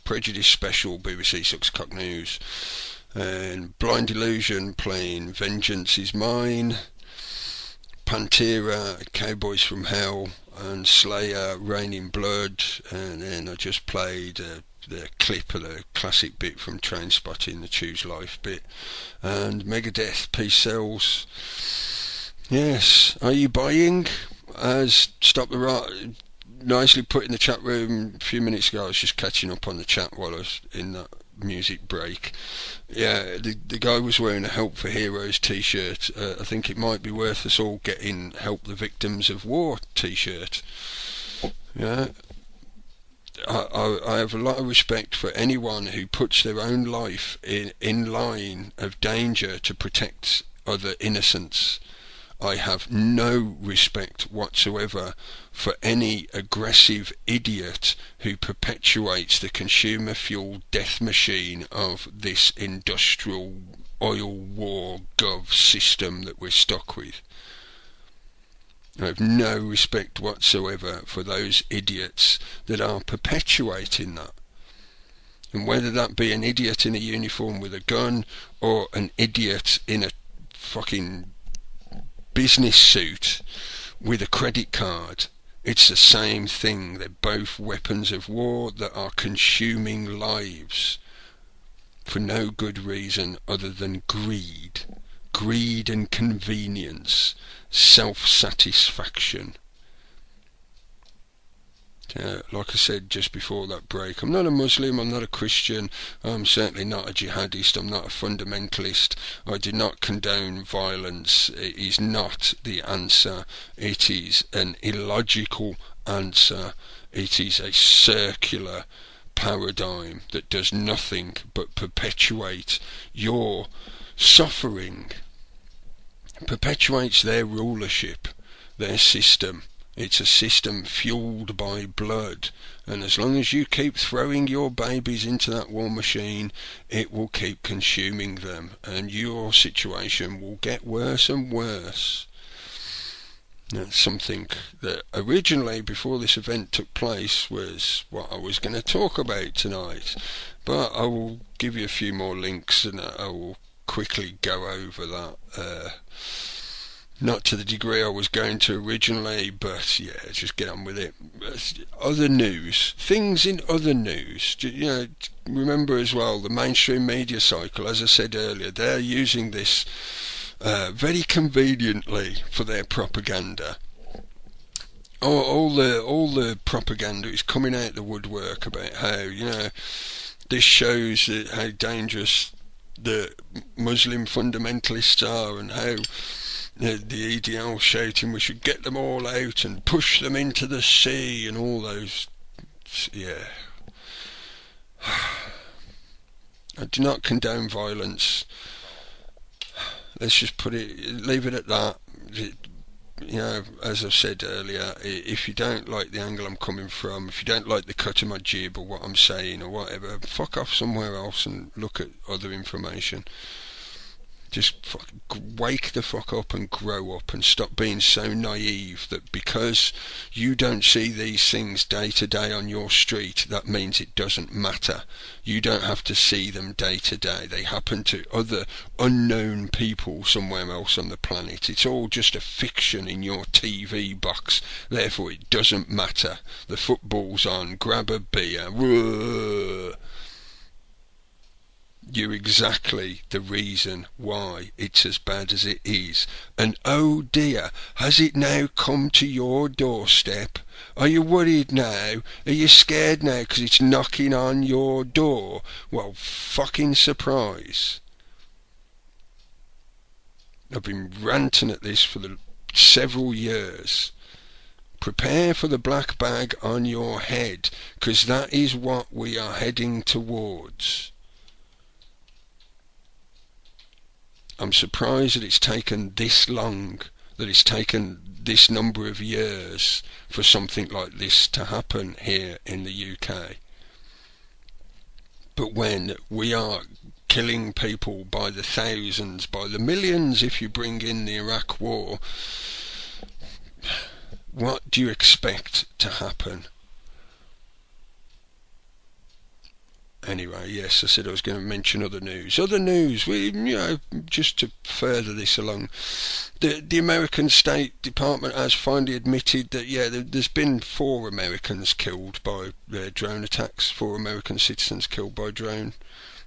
Speaker 2: Prejudice special, BBC 6 O'Clock News, and Blind Illusion playing Vengeance Is Mine, Pantera, Cowboys from Hell, and Slayer, Raining Blood, and then I just played the clip of the classic bit from Trainspotting, the Choose Life bit, and Megadeth, Peace Sells. Yes, are you buying? As Stop the Rot nicely put in the chat room a few minutes ago, I was just catching up on the chat while I was in that music break. Yeah, the guy was wearing a Help for Heroes t-shirt. I think it might be worth us all getting Help the Victims of War t-shirt. Yeah, I have a lot of respect for anyone who puts their own life in line of danger to protect other innocents. I have no respect whatsoever for any aggressive idiot who perpetuates the consumer-fueled death machine of this industrial oil war gov system that we're stuck with. I have no respect whatsoever for those idiots that are perpetuating that. And whether that be an idiot in a uniform with a gun or an idiot in a fucking business suit with a credit card, it's the same thing. They're both weapons of war that are consuming lives for no good reason other than greed. Greed and convenience, self-satisfaction. Like I said just before that break, I'm not a Muslim, I'm not a Christian, I'm certainly not a jihadist, I'm not a fundamentalist. I do not condone violence. It is not the answer. It is an illogical answer. It is a circular paradigm that does nothing but perpetuate your suffering, perpetuates their rulership, their system. It's a system fueled by blood, and as long as you keep throwing your babies into that war machine, it will keep consuming them, and your situation will get worse and worse. That's something that originally, before this event took place, was what I was going to talk about tonight, but I will give you a few more links and I will quickly go over that. Not to the degree I was going to originally, but yeah, just get on with it. Other news, things in other news. You know, remember as well, the mainstream media cycle, as I said earlier, they're using this very conveniently for their propaganda. All the propaganda is coming out the woodwork about how, you know, this shows how dangerous the Muslim fundamentalists are, and how the EDL shouting we should get them all out and push them into the sea and all those. Yeah, I do not condone violence. Let's just leave it at that. You know, as I've said earlier, if you don't like the angle I'm coming from, if you don't like the cut of my jib or what I'm saying or whatever, fuck off somewhere else and look at other information. Just wake the fuck up and grow up and stop being so naive that because you don't see these things day to day on your street, that means it doesn't matter. You don't have to see them day to day. They happen to other unknown people somewhere else on the planet. It's all just a fiction in your TV box. Therefore it doesn't matter. The football's on. Grab a beer. Whoa. You're exactly the reason why it's as bad as it is. And oh dear, has it now come to your doorstep? Are you worried now? Are you scared now because it's knocking on your door? Well, fucking surprise. I've been ranting at this for several years. Prepare for the black bag on your head, because that is what we are heading towards. I'm surprised that it's taken this long, that it's taken this number of years for something like this to happen here in the UK. But when we are killing people by the thousands, by the millions if you bring in the Iraq war, what do you expect to happen? Anyway, yes, I said I was going to mention other news. Other news, just to further this along, the American State Department has finally admitted that, there's been 4 Americans killed by drone attacks, 4 American citizens killed by drone.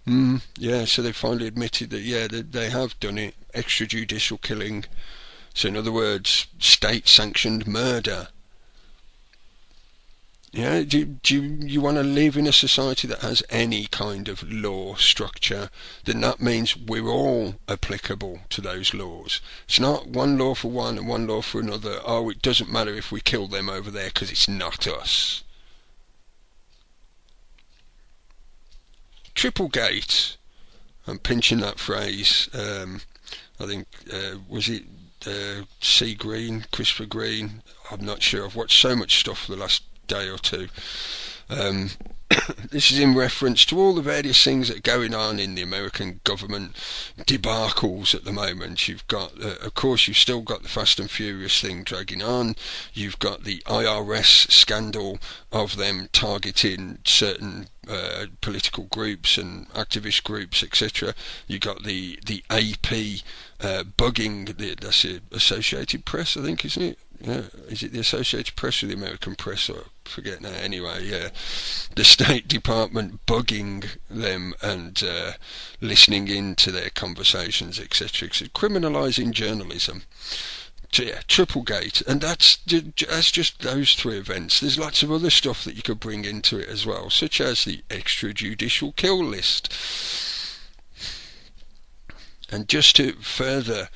Speaker 2: So they finally admitted that, they have done it, extrajudicial killing. So in other words, state-sanctioned murder. Yeah, do you want to live in a society that has any kind of law structure? Then that means we're all applicable to those laws. It's not one law for one and one law for another. Oh, it doesn't matter if we kill them over there because it's not us. Triplegate. I'm pinching that phrase. I think, was it C. Green, Christopher Green. I'm not sure. I've watched so much stuff for the last day or two. This is in reference to all the various things that are going on in the American government debacles at the moment. You've got, of course, you've still got the Fast and Furious thing dragging on. You've got the IRS scandal of them targeting certain political groups and activist groups, etc. You've got the AP bugging, that's the Associated Press, I think, isn't it? Yeah, is it the Associated Press or the American Press? I forget now. Anyway, yeah, the State Department bugging them and listening into their conversations, etc. Criminalising journalism. So, yeah, Triplegate, and that's just those three events. There's lots of other stuff that you could bring into it as well, such as the extrajudicial kill list. And just to further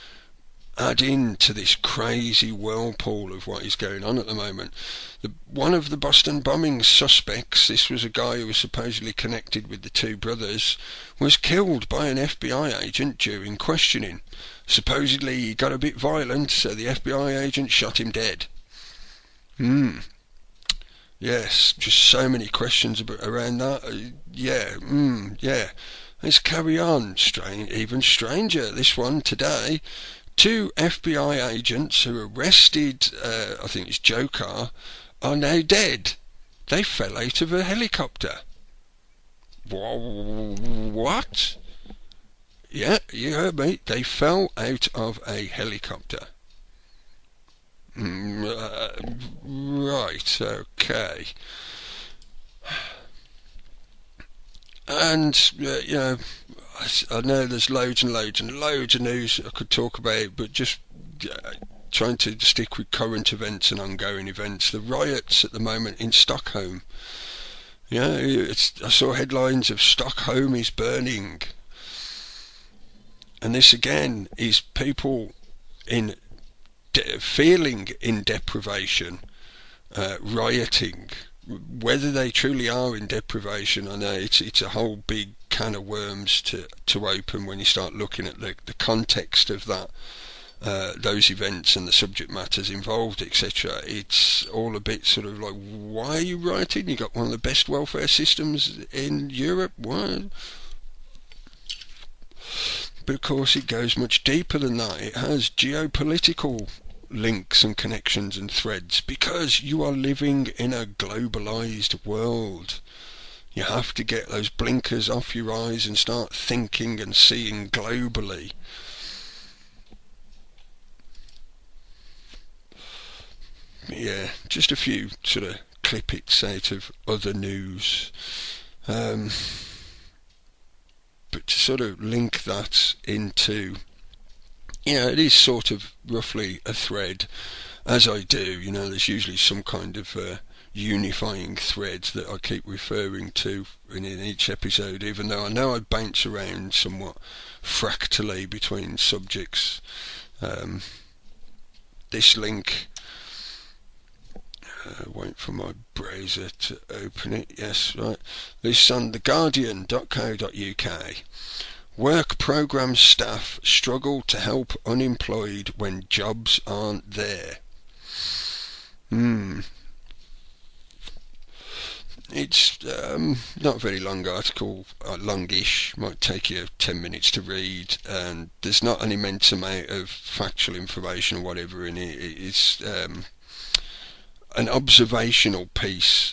Speaker 2: add in to this crazy whirlpool of what is going on at the moment, one of the Boston bombing suspects, this was a guy who was supposedly connected with the two brothers, was killed by an FBI agent during questioning. Supposedly he got a bit violent, so the FBI agent shot him dead. Yes, just so many questions around that. Yeah. Let's carry on. Even stranger, this one today. 2 FBI agents who arrested, I think it's Joker, are now dead. They fell out of a helicopter. What? Yeah, you heard me. They fell out of a helicopter. Right, okay. And, I know there's loads and loads and loads of news I could talk about, but just trying to stick with current events and ongoing events. The riots at the moment in Stockholm. I saw headlines of Stockholm is burning. And this again is people feeling in deprivation, rioting. Whether they truly are in deprivation, I know it's a whole big can of worms to open when you start looking at the context of that, those events and the subject matters involved, etc. It's all a bit sort of like, why are you rioting? You got one of the best welfare systems in Europe. Why? But of course it goes much deeper than that. It has geopolitical links and connections and threads, because you are living in a globalized world. You have to get those blinkers off your eyes and start thinking and seeing globally. Yeah, just a few sort of clippets out of other news, but to sort of link that into, it is sort of roughly a thread, as I do. There's usually some kind of unifying thread that I keep referring to in each episode, even though I know I bounce around somewhat fractally between subjects. This link, wait for my browser to open it. Yes, right. This on theguardian.co.uk. Work programme staff struggle to help unemployed when jobs aren't there. It's not a very long article, longish, might take you 10 minutes to read, and there's not an immense amount of factual information or whatever in it. It's an observational piece,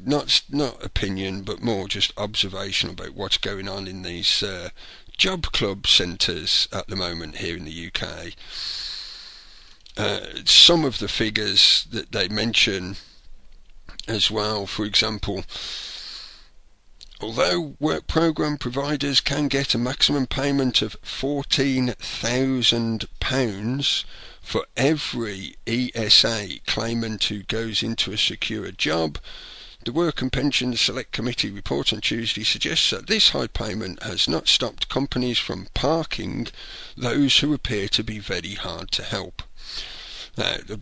Speaker 2: not opinion, but more just observation about what's going on in these job club centres at the moment here in the UK. Some of the figures that they mention as well, for example, although work programme providers can get a maximum payment of £14,000 for every ESA claimant who goes into a secure job, the Work and Pensions Select Committee report on Tuesday suggests that this high payment has not stopped companies from parking those who appear to be very hard to help. Like I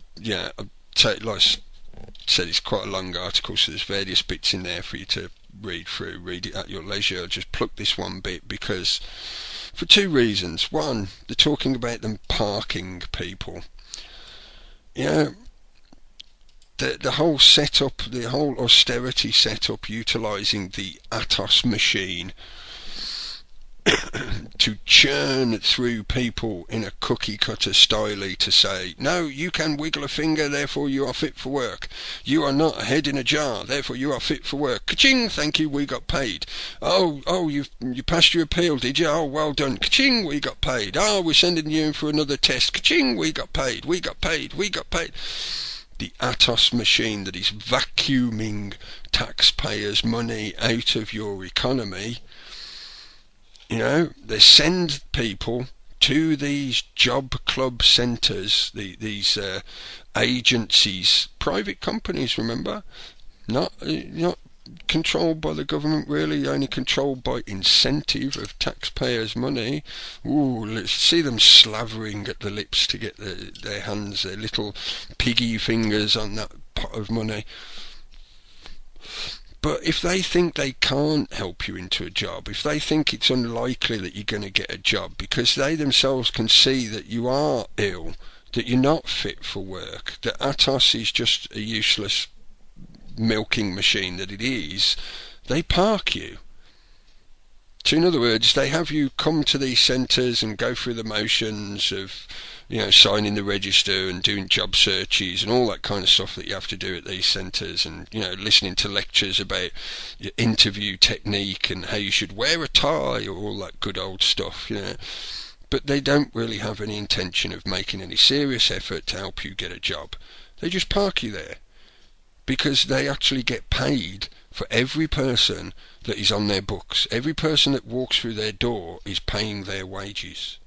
Speaker 2: said, it's quite a long article, so there's various bits in there for you to read through. Read it at your leisure. I'll just pluck this one bit because For two reasons. One, they're talking about them parking people. You know, the whole setup, the whole austerity setup, utilising the Atos machine to churn through people in a cookie cutter style to say, no, you can wiggle a finger, therefore you are fit for work. You are not a head in a jar, therefore you are fit for work. Ka-ching, thank you, we got paid. Oh, you passed your appeal, did you? Oh, well done. Ka-ching, we got paid. Oh, we're sending you in for another test. Ka-ching, we got paid. We got paid. We got paid. The Atos machine that is vacuuming taxpayers' money out of your economy. You know, they send people to these job club centres, these agencies, private companies, remember? Not controlled by the government, really, only controlled by incentive of taxpayers' money. Ooh, let's see them slavering at the lips to get their hands, their little piggy fingers on that pot of money. But if they think they can't help you into a job, if they think it's unlikely that you're going to get a job because they themselves can see that you are ill, that you're not fit for work, that Atos is just a useless milking machine that it is, they park you. So in other words, they have you come to these centres and go through the motions of, you know, signing the register and doing job searches and all that kind of stuff that you have to do at these centres, and, you know, listening to lectures about your interview technique and how you should wear a tie or all that good old stuff, you know. But they don't really have any intention of making any serious effort to help you get a job. They just park you there because they actually get paid for every person that is on their books. Every person that walks through their door is paying their wages.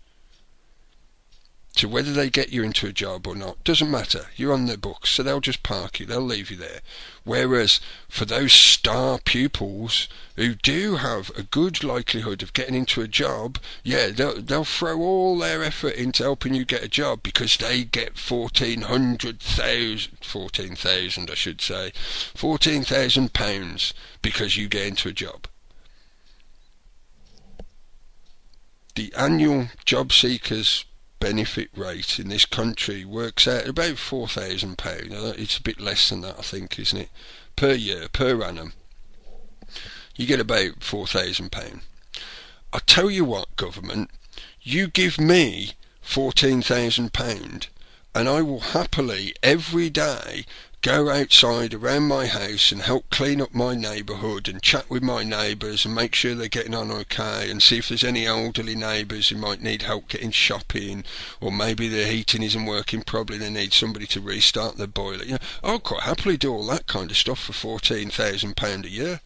Speaker 2: So whether they get you into a job or not, doesn't matter. You're on their books, so they'll just park you. They'll leave you there. Whereas for those star pupils who do have a good likelihood of getting into a job, yeah, they'll throw all their effort into helping you get a job because they get £14,000 because you get into a job. The annual job seekers benefit rate in this country works out at about £4,000. It's a bit less than that, I think, isn't it? Per year, per annum. You get about £4,000. I tell you what, government, you give me £14,000 and I will happily every day go outside around my house and help clean up my neighbourhood and chat with my neighbours and make sure they're getting on okay, and see if there's any elderly neighbours who might need help getting shopping, or maybe their heating isn't working properly, they need somebody to restart their boiler. You know, I'll quite happily do all that kind of stuff for £14,000 a year.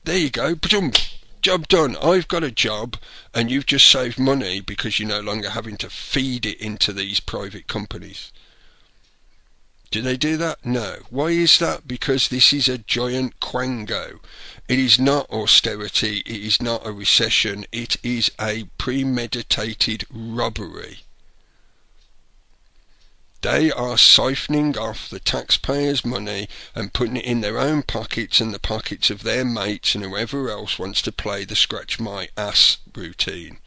Speaker 2: There you go, job done. I've got a job and you've just saved money because you're no longer having to feed it into these private companies. Do they do that? No. Why is that? Because this is a giant quango. It is not austerity, it is not a recession, it is a premeditated robbery. They are siphoning off the taxpayers' money and putting it in their own pockets and the pockets of their mates and whoever else wants to play the scratch my ass routine.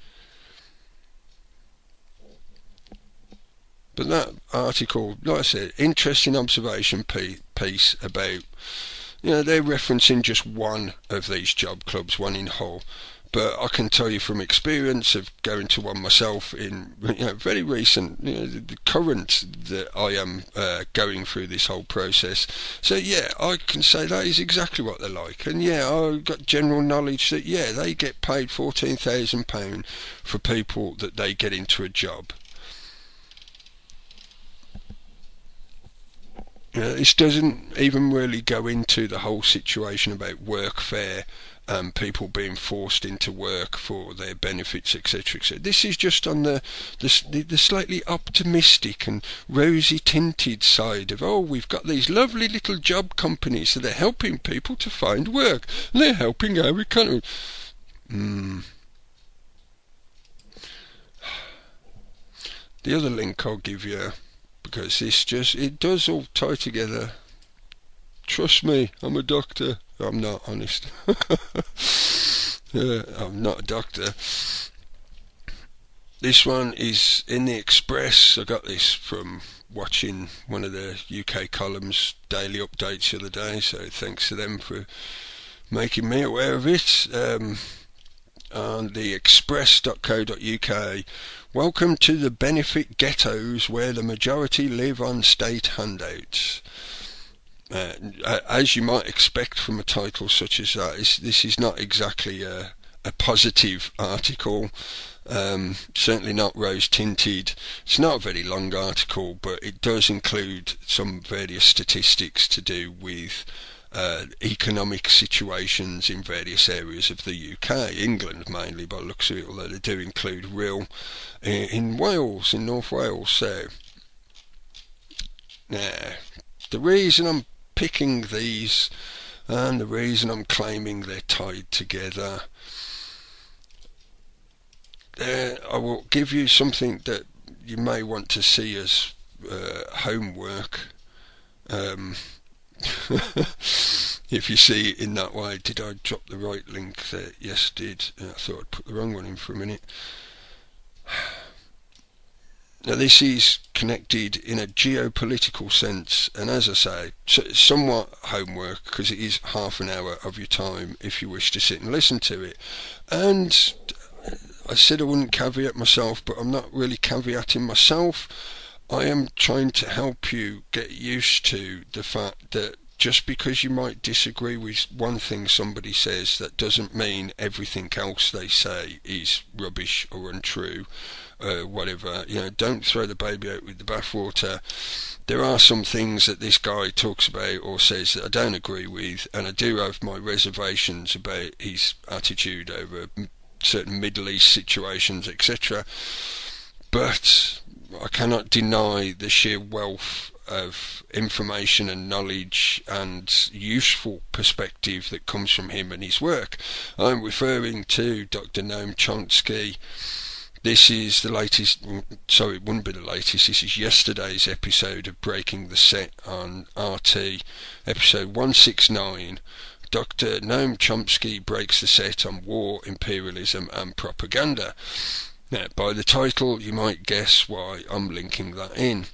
Speaker 2: But that article, like I said, interesting observation piece about, you know, they're referencing just one of these job clubs, one in Hull. But I can tell you from experience of going to one myself in, you know, very recent, you know, the current that I am going through this whole process. So yeah, I can say that is exactly what they're like. And yeah, I've got general knowledge that yeah, they get paid £14,000 for people that they get into a job. This doesn't even really go into the whole situation about workfare, people being forced into work for their benefits, etc., etc. This is just on the slightly optimistic and rosy-tinted side of, oh, we've got these lovely little job companies that are helping people to find work, and they're helping our economy. The other link I'll give you, because it does all tie together. Trust me, I'm a doctor. I'm not, honest. I'm not a doctor. This one is in the Express. I got this from watching one of the UK columns daily updates the other day, so thanks to them for making me aware of it. On the express.co.uk, welcome to the benefit ghettos where the majority live on state handouts. As you might expect from a title such as that, this is not exactly a positive article. Certainly not rose tinted. It's not a very long article, but it does include some various statistics to do with economic situations in various areas of the UK, England mainly by the looks of it, although they do include real in Wales, in North Wales. So the reason I'm picking these and the reason I'm claiming they're tied together, I will give you something that you may want to see as homework. If you see it in that way. Did I drop the right link there? Yes, did. I thought I'd put the wrong one in for a minute. Now this is connected in a geopolitical sense, and as I say, somewhat homework, because it is half an hour of your time if you wish to sit and listen to it. And I said I wouldn't caveat myself, but I'm not really caveating myself. I am trying to help you get used to the fact that just because you might disagree with one thing somebody says, that doesn't mean everything else they say is rubbish or untrue, whatever. Don't throw the baby out with the bathwater. There are some things that this guy talks about or says that I don't agree with, and I do have my reservations about his attitude over certain Middle East situations, etc. But I cannot deny the sheer wealth of information and knowledge and useful perspective that comes from him and his work. I'm referring to Dr. Noam Chomsky. This is the latest, sorry, it wouldn't be the latest, this is yesterday's episode of Breaking the Set on RT, episode 169. Dr. Noam Chomsky breaks the set on war, imperialism and propaganda. Now, by the title, you might guess why I'm linking that in.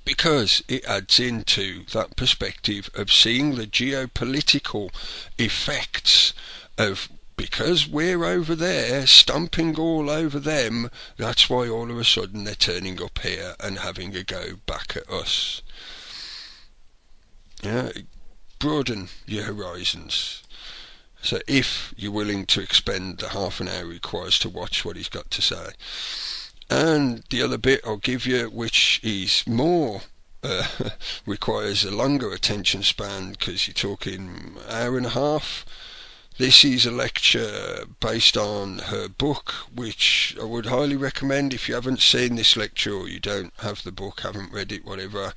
Speaker 2: Because it adds into that perspective of seeing the geopolitical effects of, because we're over there stomping all over them, that's why all of a sudden they're turning up here and having a go back at us. Broaden your horizons. So if you're willing to expend the half an hour requires to watch what he's got to say. And the other bit I'll give you, which is more requires a longer attention span, because you're talking hour and a half. This is a lecture based on her book, which I would highly recommend if you haven't seen this lecture or you don't have the book, haven't read it, whatever.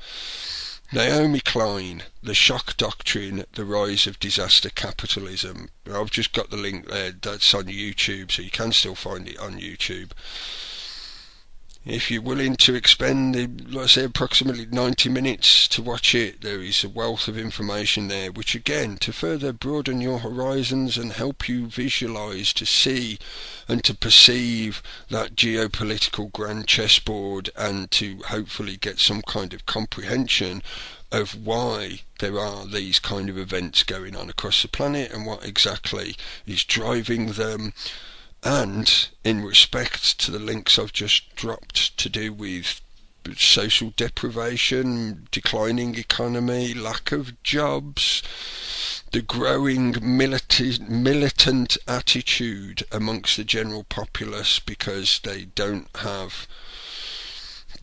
Speaker 2: Naomi Klein, The Shock Doctrine, The Rise of Disaster Capitalism. I've just got the link there, that's on YouTube, so you can still find it on YouTube. If you're willing to expend, let's say, approximately 90 minutes to watch it, there is a wealth of information there, which again, to further broaden your horizons and help you visualise, to see and to perceive that geopolitical grand chessboard, and to hopefully get some kind of comprehension of why there are these kind of events going on across the planet and what exactly is driving them. And in respect to the links I've just dropped to do with social deprivation, declining economy, lack of jobs, the growing militant attitude amongst the general populace because they don't have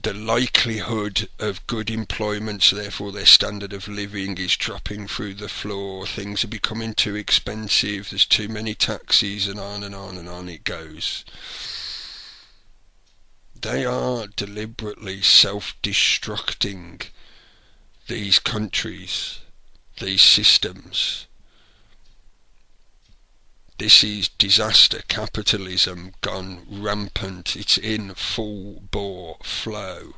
Speaker 2: the likelihood of good employment, so therefore their standard of living is dropping through the floor, things are becoming too expensive, there's too many taxis, and on and on and on it goes. They are deliberately self-destructing these countries, these systems. This is disaster capitalism gone rampant. It's in full bore flow.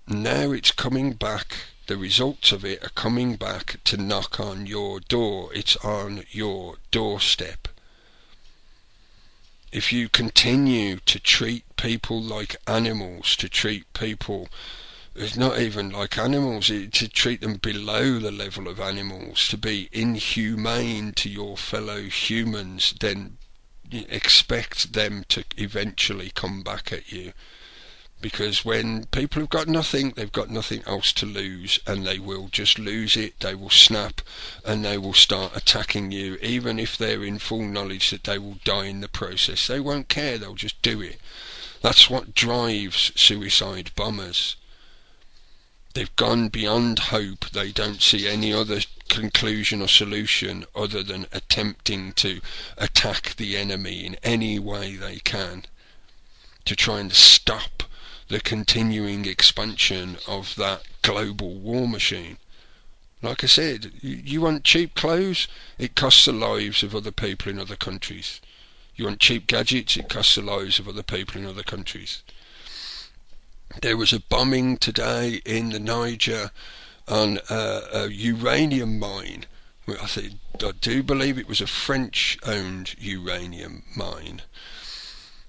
Speaker 2: Now it's coming back. The results of it are coming back to knock on your door. It's on your doorstep. if you continue to treat people like animals, to treat people, it's not even like animals, to treat them below the level of animals, to be inhumane to your fellow humans, then you expect them to eventually come back at you. Because when people have got nothing, they've got nothing else to lose, and they will just lose it. They will snap and they will start attacking you, even if they're in full knowledge that they will die in the process. They won't care, they'll just do it. That's what drives suicide bombers. They've gone beyond hope. They don't see any other conclusion or solution other than attempting to attack the enemy in any way they can, to try and stop the continuing expansion of that global war machine. Like I said, you want cheap clothes? It costs the lives of other people in other countries. You want cheap gadgets? It costs the lives of other people in other countries. There was a bombing today in the Niger on a uranium mine. I do believe it was a French-owned uranium mine.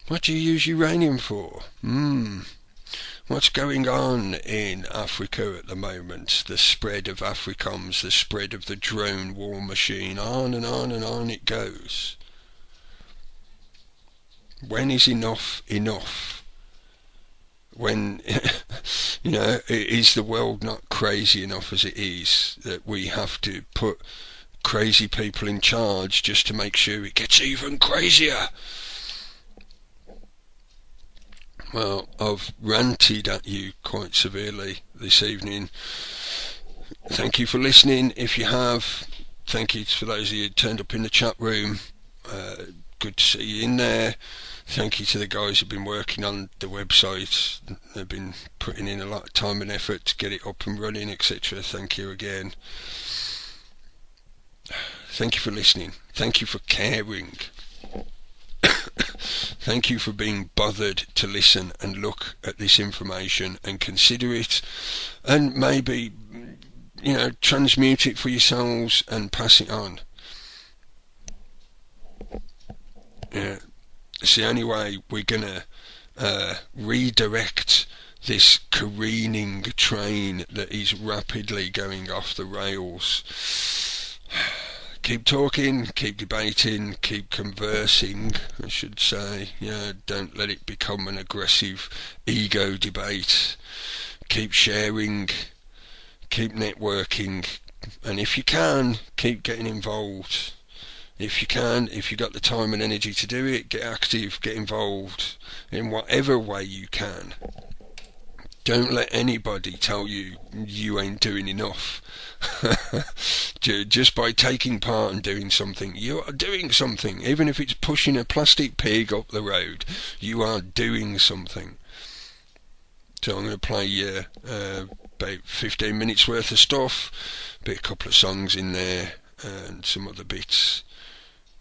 Speaker 2: What do you use uranium for? What's going on in Africa at the moment? The spread of Afrikaans, the spread of the drone war machine, on and on and on it goes. When is enough enough? When, is the world not crazy enough as it is, that we have to put crazy people in charge just to make sure it gets even crazier? Well, I've ranted at you quite severely this evening. Thank you for listening. If you have, thank you for those of you who turned up in the chat room. Good to see you in there. Thank you to the guys who've been working on the website. They've been putting in a lot of time and effort to get it up and running, etc. Thank you again. Thank you for listening. Thank you for caring. Thank you for being bothered to listen and look at this information and consider it, and maybe, transmute it for yourselves and pass it on. Yeah, it's the only way we're gonna redirect this careening train that is rapidly going off the rails. Keep talking, keep debating, keep conversing, I should say. Don't let it become an aggressive ego debate. Keep sharing, keep networking, and if you can, keep getting involved. If you can, if you've got the time and energy to do it, get active, get involved in whatever way you can. Don't let anybody tell you you ain't doing enough. Just by taking part and doing something, you are doing something. Even if it's pushing a plastic pig up the road, you are doing something. So I'm going to play about 15 minutes worth of stuff, a couple of songs in there and some other bits.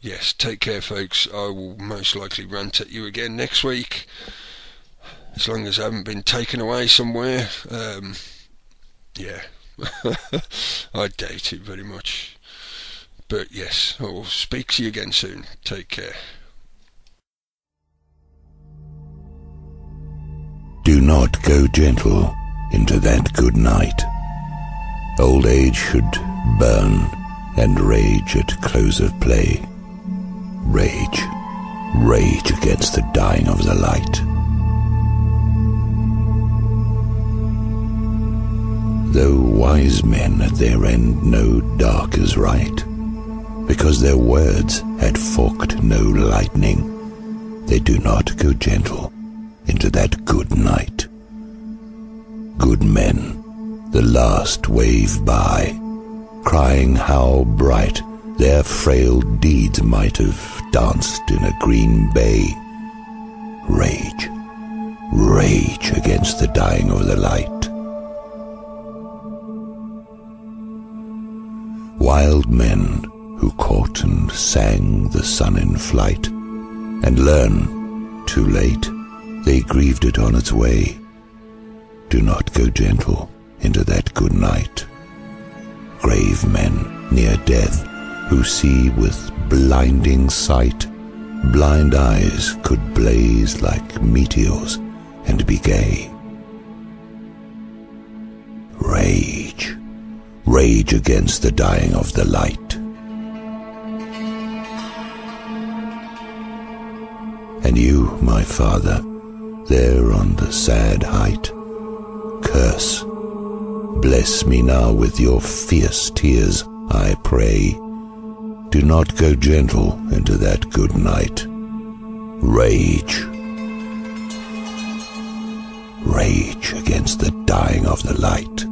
Speaker 2: Yes, take care folks. I will most likely rant at you again next week, as long as I haven't been taken away somewhere. Yeah. I doubt it very much, but yes, I will speak to you again soon. Take care.
Speaker 3: Do not go gentle into that good night. Old age should burn and rage at close of play. Rage, rage against the dying of the light. Though wise men at their end know dark is right, because their words had forked no lightning, they do not go gentle into that good night. Good men, the last wave by, crying how bright their frail deeds might have danced in a green bay. Rage, rage against the dying of the light. Wild men who caught and sang the sun in flight, and learn, too late, they grieved it on its way. Do not go gentle into that good night. Grave men near death, who see with blinding sight blind eyes could blaze like meteors and be gay. Rage, rage against the dying of the light. And you, my father, there on the sad height, curse, bless me now with your fierce tears, I pray. Do not go gentle into that good night. Rage, rage against the dying of the light.